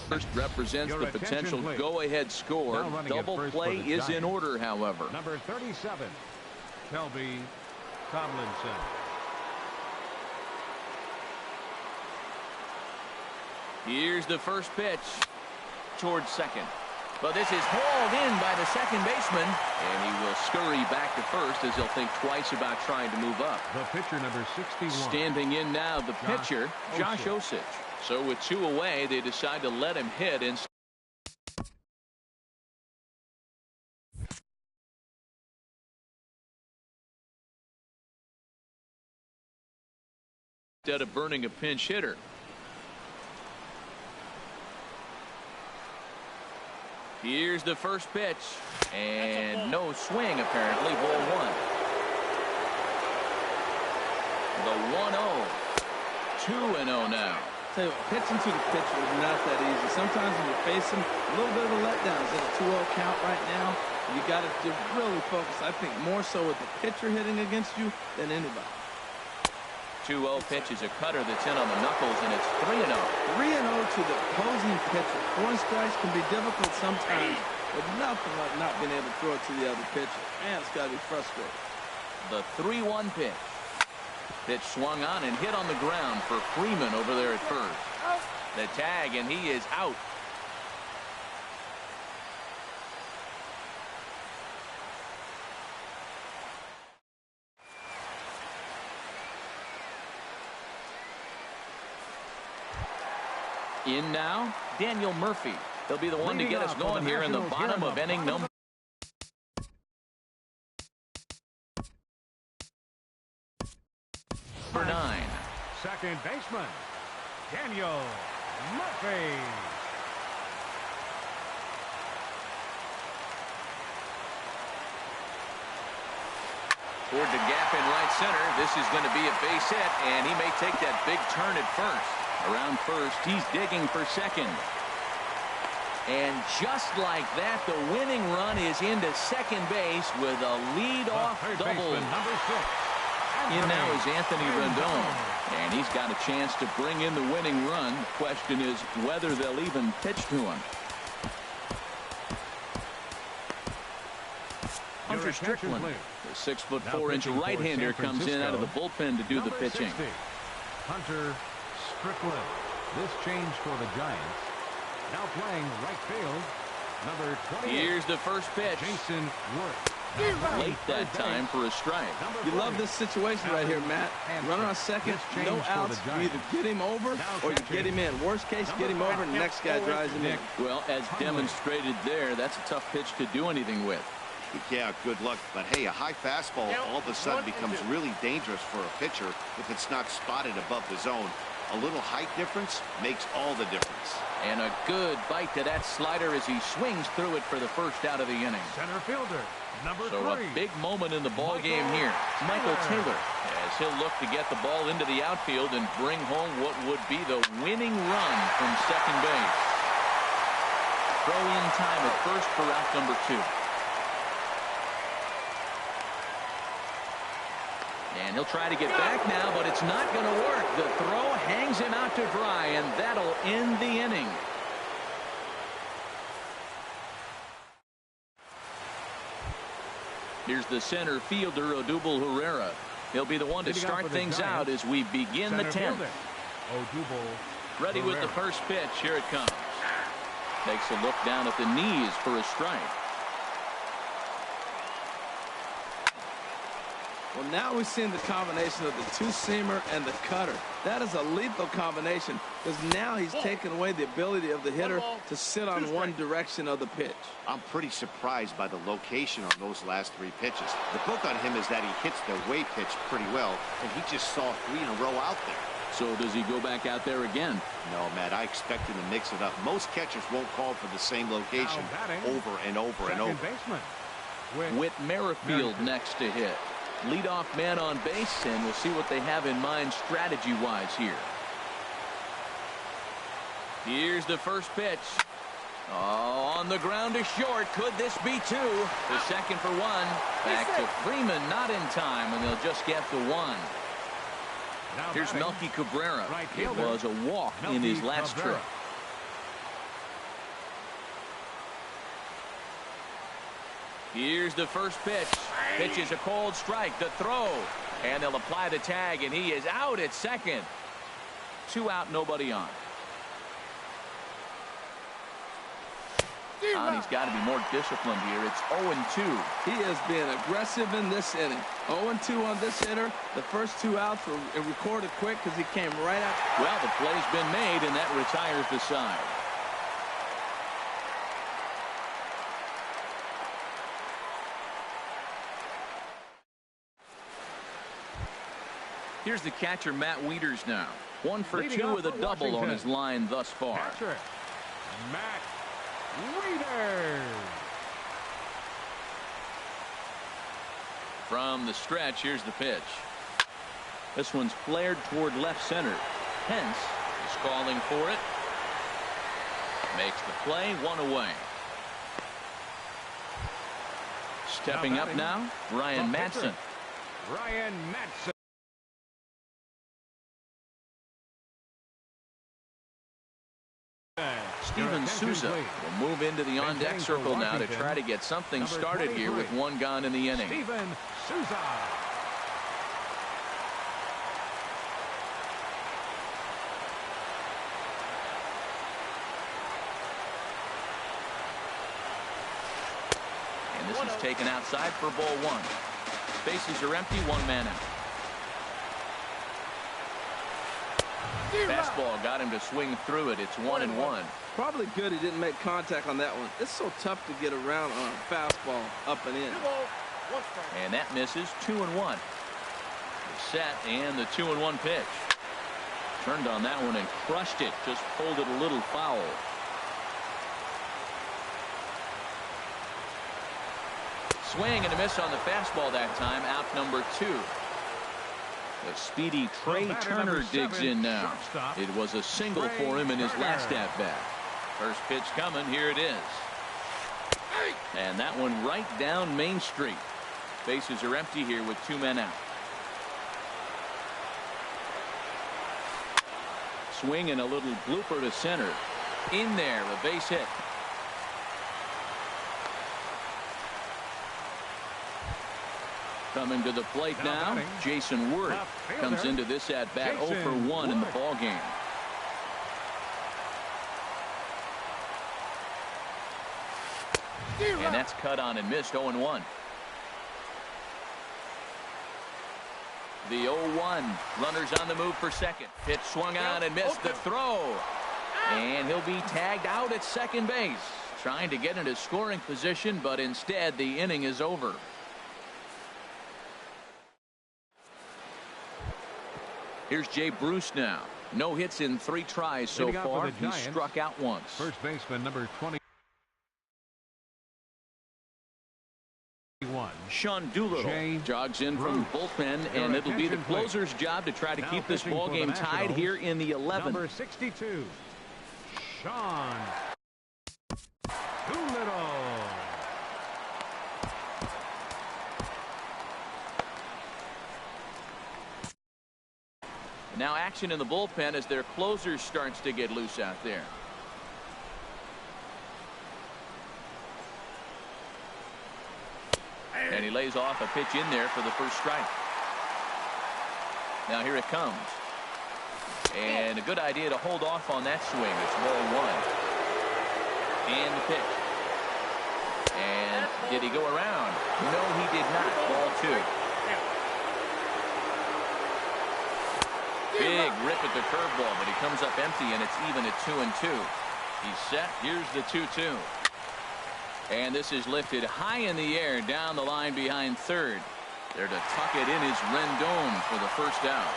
Speaker 1: First represents the potential go-ahead score. Double play is in order, however.
Speaker 2: Number 37, Kelby Tomlinson.
Speaker 1: Here's the first pitch towards second. But this is hauled in by the second baseman, and he will scurry back to first as he'll think twice about trying to move up.
Speaker 2: The pitcher, number 61.
Speaker 1: Standing in now, the pitcher, Josh Osich. So with 2 away, they decide to let him hit instead of burning a pinch hitter. Here's the first pitch, and no swing apparently. Ball 1. The 1-0. 2-0 now.
Speaker 4: Tell you what, pitching to the pitcher is not that easy. Sometimes when you face him, a little bit of a letdown. It's at a 2-0 count right now. You got to really focus. I think more so with the pitcher hitting against you than anybody.
Speaker 1: 2-0 pitch is a cutter that's in on the knuckles, and it's 3-0.
Speaker 4: 3-0 to the opposing pitcher. 4 strikes can be difficult sometimes, but nothing like not being able to throw it to the other pitcher. Man, it's got to be frustrating.
Speaker 1: The 3-1 pitch. Pitch swung on and hit on the ground for Freeman over there at first. The tag, and he is out. In now, Daniel Murphy. He'll be the one to get us going here in the bottom of inning number 9.
Speaker 2: Second baseman, Daniel Murphy.
Speaker 1: Toward the gap in right center. This is going to be a base hit, and he may take that big turn at first. Around first, he's digging for second. And just like that, the winning run is into second base with a lead-off double.
Speaker 2: Number 6.
Speaker 1: In now is Anthony Rendon, and he's got a chance to bring in the winning run. The question is whether they'll even pitch to him. Hunter Strickland, the 6'4" right-hander, comes in out of the bullpen to do the pitching.
Speaker 2: 60, Hunter Strickland. This change for the Giants. Now playing right field, number 20.
Speaker 1: Here's the first pitch.
Speaker 2: Jason Worth.
Speaker 1: Late that time for a strike.
Speaker 4: You love this situation right here, Matt. Runner on second, no outs. You either get him over or you get him in. Worst case, get him over and the next guy drives him in.
Speaker 1: Well, as demonstrated there, that's a tough pitch to do anything with.
Speaker 3: Yeah, good luck. But hey, a high fastball all of a sudden becomes really dangerous for a pitcher if it's not spotted above the zone. A little height difference makes all the difference.
Speaker 1: And a good bite to that slider as he swings through it for the first out of the inning.
Speaker 2: Center fielder, number
Speaker 1: So
Speaker 2: 3.
Speaker 1: a big moment in the ball game here. Michael Taylor, as he'll look to get the ball into the outfield and bring home what would be the winning run from second base. Throw in time at first for out number 2. And he'll try to get back now, but it's not going to work. The throw hangs him out to dry, and that'll end the inning. Here's the center fielder, Odubel Herrera. He'll be the one to start things out as we begin the 10th. Ready with the first pitch. Here it comes. Takes a look down at the knees for a strike.
Speaker 4: Well, now we're seeing the combination of the two-seamer and the cutter. That is a lethal combination because now he's taken away the ability of the hitter to sit on one direction of the pitch.
Speaker 3: I'm pretty surprised by the location on those last 3 pitches. The book on him is that he hits the away pitch pretty well, and he just saw 3 in a row out there.
Speaker 1: So does he go back out there again?
Speaker 3: No, Matt, I expect him to mix it up. Most catchers won't call for the same location over and over and over.
Speaker 1: Whit Merrifield next to hit. Leadoff man on base, and we'll see what they have in mind strategy-wise here. Here's the first pitch. Oh, on the ground to short. Could this be 2? The second for 1. Back to Freeman, not in time, and they'll just get the 1. Here's Melky Cabrera. It was a walk in his last trip. Here's the first pitch. Pitch is a cold strike. The throw. And they'll apply the tag, and he is out at second. 2 out, nobody on. He's got to be more disciplined here. It's 0-2.
Speaker 4: He is being aggressive in this inning. 0-2 on this hitter. The first 2 outs were recorded quick because he came right out.
Speaker 1: Well, the play's been made, and that retires the side. Here's the catcher, Matt Wieters now. 1 for 2 with a double on his line thus far.
Speaker 2: Catcher, Matt Wieters.
Speaker 1: From the stretch, here's the pitch. This one's flared toward left center. Pence is calling for it. Makes the play, 1 away. Stepping up now, Ryan Madson.
Speaker 2: Ryan Madson.
Speaker 1: Steven Souza will move into the on-deck circle now to try to get something started here with 1 gone in the inning.
Speaker 2: Steven Souza.
Speaker 1: And this is taken outside for ball 1. Bases are empty, 1 man out. Fastball got him to swing through it. It's 1-1.
Speaker 4: Probably good he didn't make contact on that one. It's so tough to get around on a fastball up and in.
Speaker 1: And that misses. 2-1. Set and the 2-1 pitch. Turned on that one and crushed it. Just pulled it a little foul. Swing and a miss on the fastball that time. Out number 2. The speedy Trey Turner digs in now. It was a single for him in his last at-bat. First pitch coming. Here it is. And that one right down Main Street. Bases are empty here with 2 men out. Swing and a little blooper to center. In there, a base hit. Coming to the plate now, Jason Word comes into this at-bat 0 for 1 in the ball game. And that's cut on and missed. 0-1. The 0-1. Runners on the move for second. Pitch swung on and missed. The throw. And he'll be tagged out at second base. trying to get into scoring position, but instead the inning is over. Here's Jay Bruce now. No hits in 3 tries so far. He struck out once.
Speaker 2: First baseman number 21.
Speaker 1: Sean Doolittle jogs in from bullpen, and it'll be the closer's job to try to keep this ball game tied here in the 11th.
Speaker 2: Number 62, Sean Doolittle.
Speaker 1: Now action in the bullpen as their closer starts to get loose out there. And he lays off a pitch in there for the first strike. Now here it comes. And a good idea to hold off on that swing. It's ball 1. And the pitch. And did he go around? No, he did not. Ball 2. Big rip at the curveball, but he comes up empty, and it's even at 2-2. He's set. Here's the 2-2. And this is lifted high in the air down the line behind third. There to tuck it in is Rendon for the first out.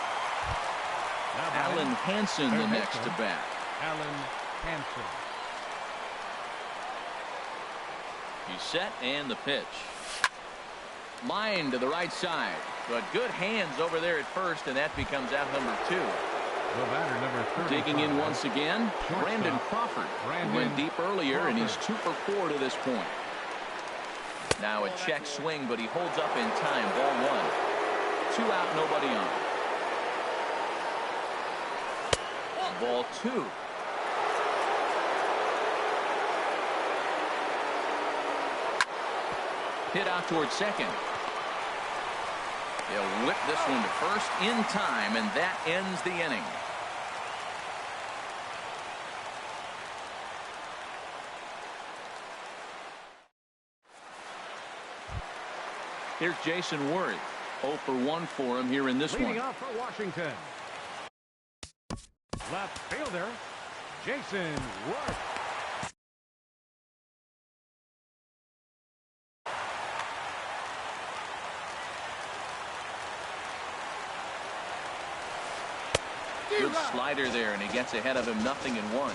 Speaker 1: Alan Hansen the next to bat.
Speaker 2: Alan Hansen.
Speaker 1: He's set, and the pitch. Line to the right side, but good hands over there at first, and that becomes out number 2.
Speaker 2: The batter, number 35.
Speaker 1: Digging in once again, Brandon Crawford. He went deep earlier, and he's 2 for 4 to this point. Now a check swing, but he holds up in time. Ball 1. 2 out, nobody on. Ball 2. Hit out towards second. They'll whip this one to first in time, and that ends the inning. Here's Jason Worth. 0 for 1 for him here in this one.
Speaker 2: Leading off for Washington, left fielder Jason Worth.
Speaker 1: Good slider there, and he gets ahead of him. 0-1.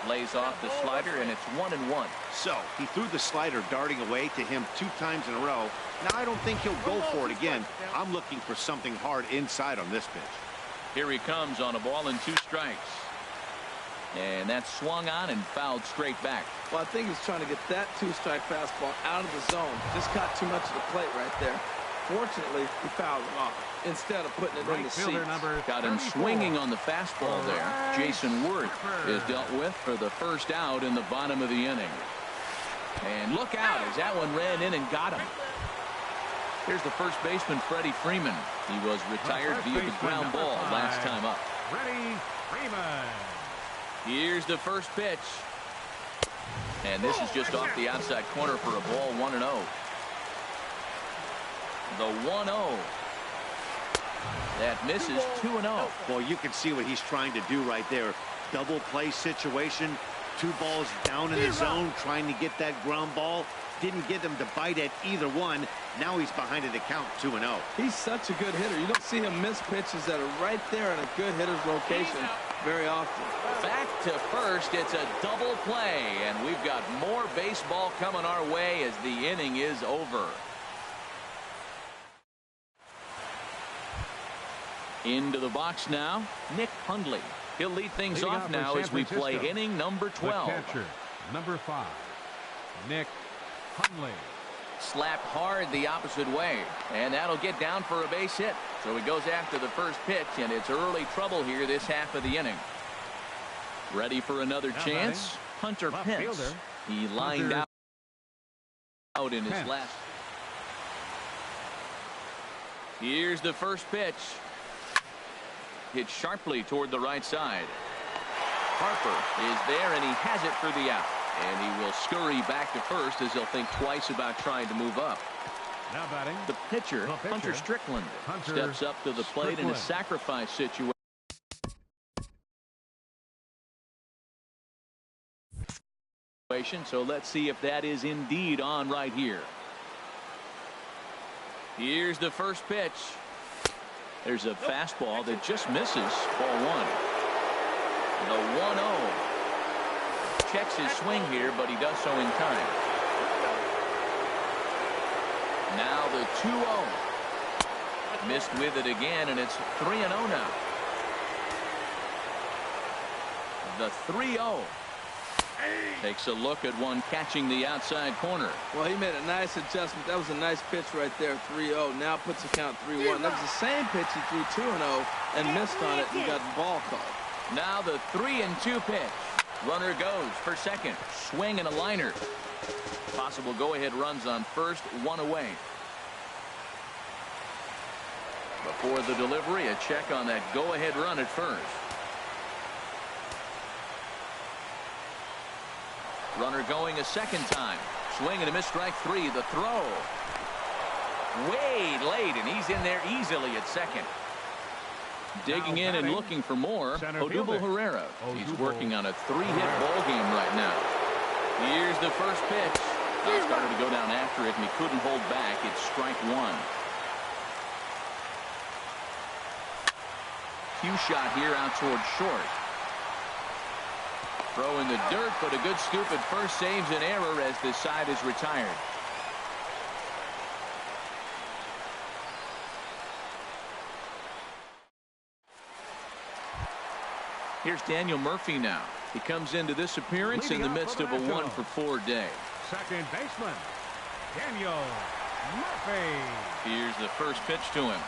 Speaker 1: Lays off the slider, and it's 1-1.
Speaker 3: So he threw the slider darting away to him 2 times in a row. Now I don't think he'll go for it again. I'm looking for something hard inside on this pitch.
Speaker 1: Here he comes on a ball and 2 strikes. And that's swung on and fouled straight back.
Speaker 4: Well, I think he's trying to get that 2-strike fastball out of the zone. Just caught too much of the plate right there. Fortunately, he fouled it off instead of putting it in the seats.
Speaker 1: Got him swinging on the fastball there. Jason Worth is dealt with for the first out in the bottom of the inning. And look out as that one ran in and got him. Here's the first baseman, Freddie Freeman. He was retired via the ground ball last time up.
Speaker 2: Freddie Freeman.
Speaker 1: Here's the first pitch. And this is just off the outside corner for a ball. 1-0. The 1-0. That misses. 2-0.
Speaker 3: Boy, you can see what he's trying to do right there. Double play situation. 2 balls down in the zone, trying to get that ground ball. Didn't get him to bite at either one. Now he's behind the count. 2-0.
Speaker 4: He's such a good hitter. You don't see him miss pitches that are right there in a good hitter's location very often.
Speaker 1: Back to first. It's a double play, and we've got more baseball coming our way as the inning is over. Into the box now, Nick Hundley. He'll lead things off now as we play inning number 12.
Speaker 2: The catcher, number 5, Nick Hundley.
Speaker 1: Slapped hard the opposite way, and that'll get down for a base hit. So he goes after the first pitch, and it's early trouble here this half of the inning. Ready for another chance? Hunter Pence. He lined out in his last. Here's the first pitch. Hit sharply toward the right side. Harper is there, and he has it for the out. And he will scurry back to first as he'll think twice about trying to move up.
Speaker 2: Now batting,
Speaker 1: the pitcher, Hunter Strickland, steps up to the plate in a sacrifice situation. situation, so let's see if that is indeed on right here. Here's the first pitch. There's a fastball that just misses. Ball one. The 1-0. Checks his swing here, but he does so in time. Now the 2-0. Missed with it again, and it's 3-0 now. The 3-0. Takes a look at one catching the outside corner.
Speaker 4: Well, he made a nice adjustment. That was a nice pitch right there, 3-0. Now puts the count 3-1. That was the same pitch he threw 2-0 and missed on it and got the ball called.
Speaker 1: Now the 3-2 pitch. Runner goes for second. Swing and a liner. Possible go-ahead runs on first, one away. Before the delivery, a check on that go-ahead run at first. Runner going a second time. Swing and a miss, strike three. The throw. Way late, and he's in there easily at second. Digging in and looking for more, Odubel Herrera. He's working on a 3-hit ball game right now. Here's the first pitch. He started to go down after it, and he couldn't hold back. It's strike one. Cue shot here out towards short. Throw in the dirt, but a good scoop at first saves an error as this side is retired. Here's Daniel Murphy now. He comes into this appearance in the midst of a 1-for-4 day.
Speaker 2: Second baseman, Daniel Murphy.
Speaker 1: Here's the first pitch to him.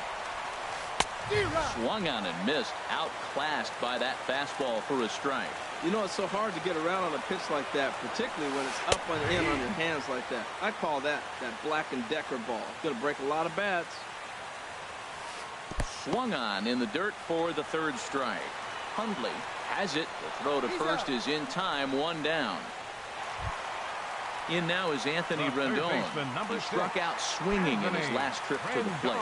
Speaker 1: Swung on and missed. Outclassed by that fastball for a strike.
Speaker 4: You know, it's so hard to get around on a pitch like that, particularly when it's up and in on your hands like that. I call that Black & Decker ball. It's going to break a lot of bats.
Speaker 1: Swung on in the dirt for the third strike. Hundley has it. The throw to first is in time, one down. In now is Anthony Rendon. He struck out swinging in his last trip to the plate.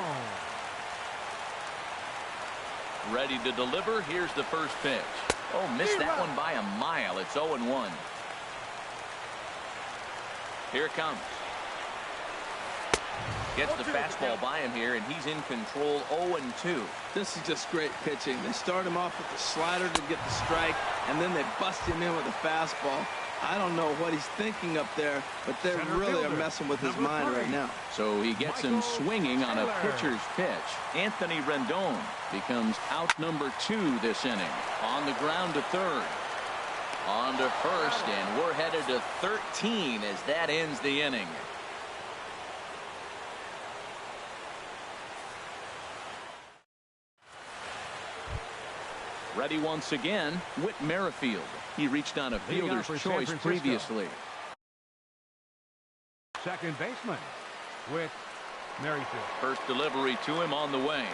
Speaker 1: Ready to deliver. Here's the first pitch. Oh, missed that one by a mile. It's 0-1. Here it comes. Gets the fastball by him here, and he's in control. 0-2.
Speaker 4: This is just great pitching. They start him off with the slider to get the strike, and then they bust him in with a fastball. I don't know what he's thinking up there, but they really are messing with his mind right now.
Speaker 1: So he gets him swinging on a pitcher's pitch. Anthony Rendon becomes out number 2 this inning. On the ground to third. On to first, and we're headed to 13 as that ends the inning. Ready once again, Whit Merrifield. He reached on a fielder's choice previously.
Speaker 2: Second baseman, Whit Merrifield.
Speaker 1: First delivery to him on the way.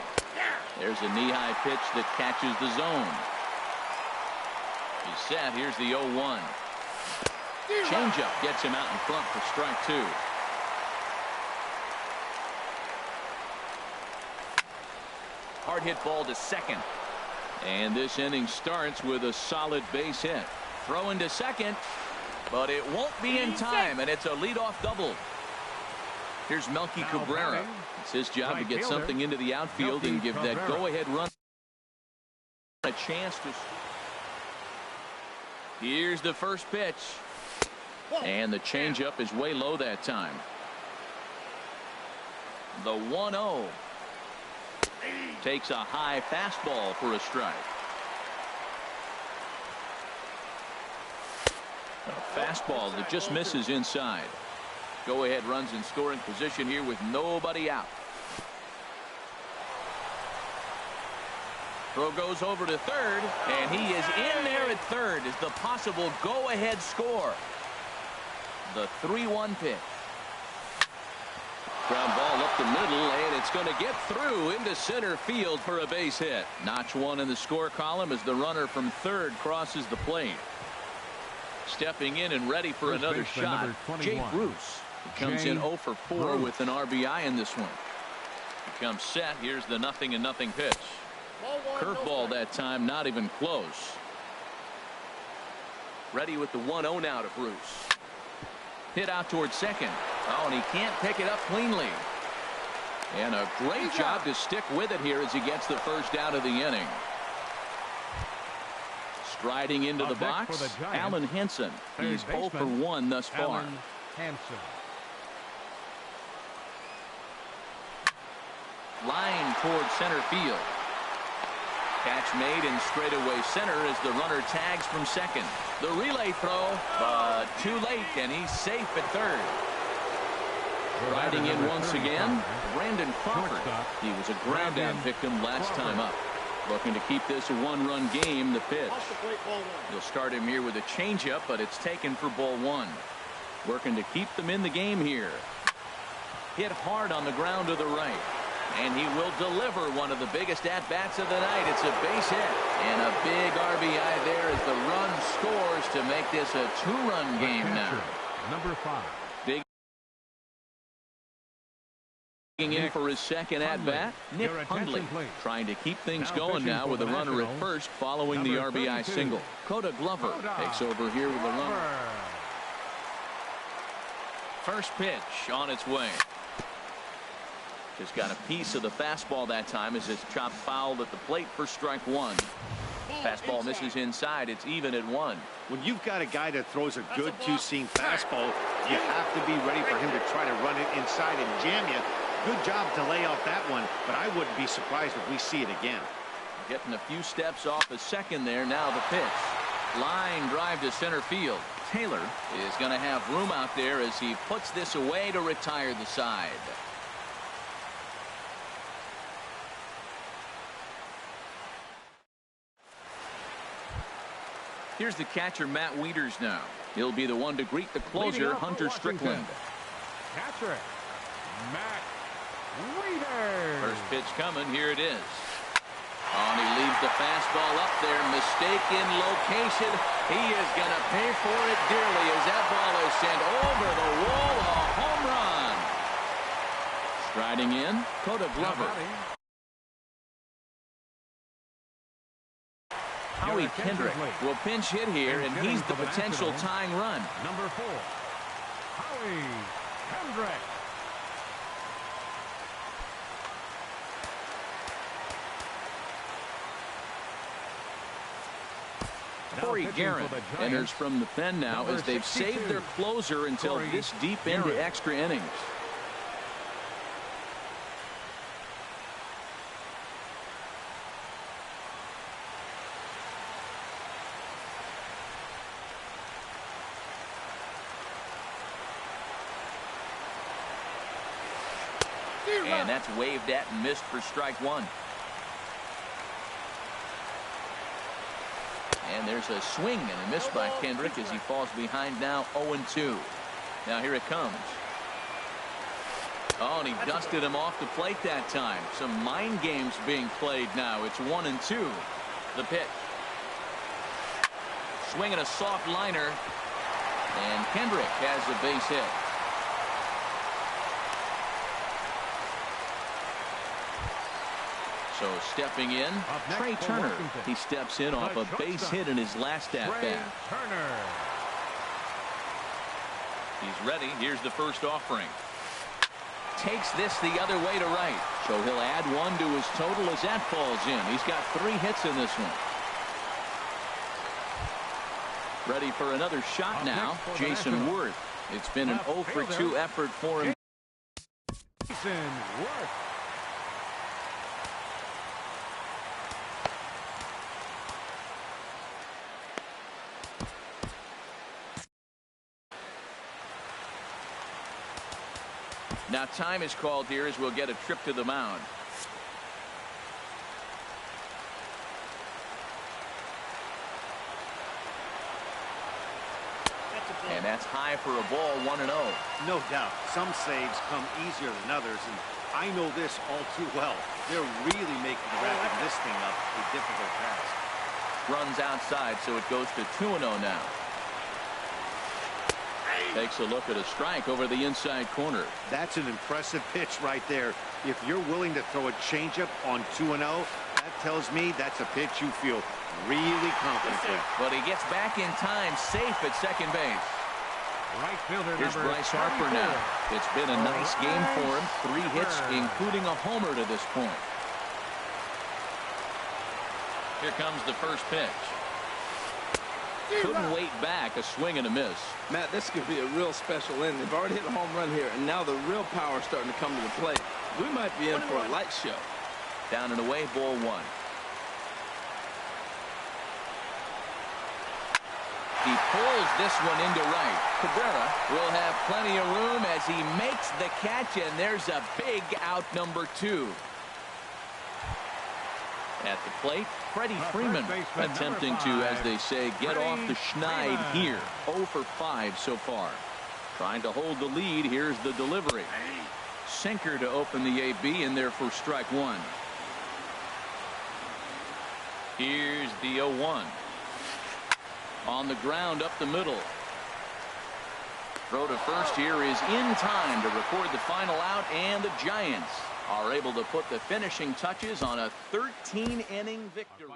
Speaker 1: There's a knee-high pitch that catches the zone. He's set. Here's the 0-1. Changeup gets him out in front for strike 2. Hard hit ball to second. And this inning starts with a solid base hit. Throw into second, but it won't be in time, and it's a leadoff double. Here's Melky Cabrera. It's his job to get something into the outfield and give that go-ahead run a chance to. Here's the first pitch. And the changeup is way low that time. The 1-0. Takes a high fastball for a strike. A fastball that just misses inside. Go ahead runs in scoring position here with nobody out. Throw goes over to third, and he is in there at third as the possible go ahead score. The 3-1 pitch. Ground ball up the middle, and it's going to get through into center field for a base hit. Notch 1 in the score column as the runner from third crosses the plate. Stepping in and ready for another shot, Jay Bruce. He comes in 0 for 4 with an RBI in this one. He comes set. Here's the 0-0 pitch. Curveball that time, not even close. Ready with the 1-0 now to Bruce. Hit out towards second. Oh, and he can't pick it up cleanly. And a great job to stick with it here as he gets the first out of the inning. Striding into the box, Alan Henson. He's 0 for 1 thus far. Line towards center field. Catch made in straightaway center as the runner tags from second. The relay throw, but too late, and he's safe at third. Riding in once again, Brandon Crawford. He was a ground-out victim last time up. Looking to keep this a one-run game, the pitch. You'll start him here with a changeup, but it's taken for ball 1. Working to keep them in the game here. Hit hard on the ground to the right. And he will deliver one of the biggest at-bats of the night. It's a base hit. And a big RBI there as the run scores to make this a 2-run game now.
Speaker 2: Number 5.
Speaker 1: Big in for his second at-bat. Nick Hundley trying to keep things going now with a runner at first following the RBI single. Coda Glover takes over here with a runner. First pitch on its way. Just got a piece of the fastball that time as it's chopped fouled at the plate for strike 1. Fastball misses inside. It's even at 1.
Speaker 3: When you've got a guy that throws a good two-seam fastball, you have to be ready for him to try to run it inside and jam you. Good job to lay off that one, but I wouldn't be surprised if we see it again.
Speaker 1: Getting a few steps off a second there. Now the pitch. Line drive to center field. Taylor is going to have room out there as he puts this away to retire the side. Here's the catcher, Matt Wieters, now. He'll be the one to greet the closer, Hunter Strickland.
Speaker 2: Catcher, Matt Wieters.
Speaker 1: First pitch coming. Here it is. Oh, and he leaves the fastball up there. Mistaken location. He is going to pay for it dearly as that ball is sent over the wall. A home run. Striding in, Coda Glover. Howie Kendrick will pinch hit here, and he's the potential tying run.
Speaker 2: Number 4, Howie Kendrick.
Speaker 1: Corey Guerin enters from the pen now as they've saved their closer until this deep into extra innings. And that's waved at and missed for strike 1. And there's a swing and a miss by Kendrick as he falls behind now 0-2. Now here it comes. Oh, and he dusted him off the plate that time. Some mind games being played now. It's 1-2. The pitch. Swinging a soft liner. And Kendrick has a base hit. So stepping in, Trey Turner. He steps in off a base hit in his last at-bat. He's ready. Here's the first offering. Takes this the other way to right. So he'll add 1 to his total as that falls in. He's got 3 hits in this one. Ready for another shot now, Jason Worth. It's been an 0 for 2 effort for him.
Speaker 2: Jason Worth.
Speaker 1: Now time is called here as we'll get a trip to the mound. And that's high for a ball, 1-0.
Speaker 3: No doubt. Some saves come easier than others, and I know this all too well. They're really making wrapping this thing up a difficult task.
Speaker 1: Runs outside, so it goes to 2-0 now. Takes a look at a strike over the inside corner.
Speaker 3: That's an impressive pitch right there. If you're willing to throw a changeup on 2-0, that tells me that's a pitch you feel really confident with.
Speaker 1: But he gets back in time, safe at second base.
Speaker 2: Right fielder
Speaker 1: Here's
Speaker 2: number
Speaker 1: Bryce Harper
Speaker 2: 34.
Speaker 1: now. It's been a nice game for him. 3 hits, including a homer to this point. Here comes the first pitch. Couldn't wait back. A swing and a miss.
Speaker 4: Matt, this could be a real special inning. They've already hit a home run here, and now the real power is starting to come to the plate. We might be in for a light show.
Speaker 1: Down and away, ball 1. He pulls this one into right. Cabrera will have plenty of room as he makes the catch, and there's a big out, number 2. At the plate, Freddie Freeman attempting to, as they say, get off the schneid here. 0 for 5 so far. Trying to hold the lead. Here's the delivery. Sinker to open the AB, in there for strike 1. Here's the 0-1. On the ground up the middle. Throw to first here is in time to record the final out, and the Giants are able to put the finishing touches on a 13-inning victory.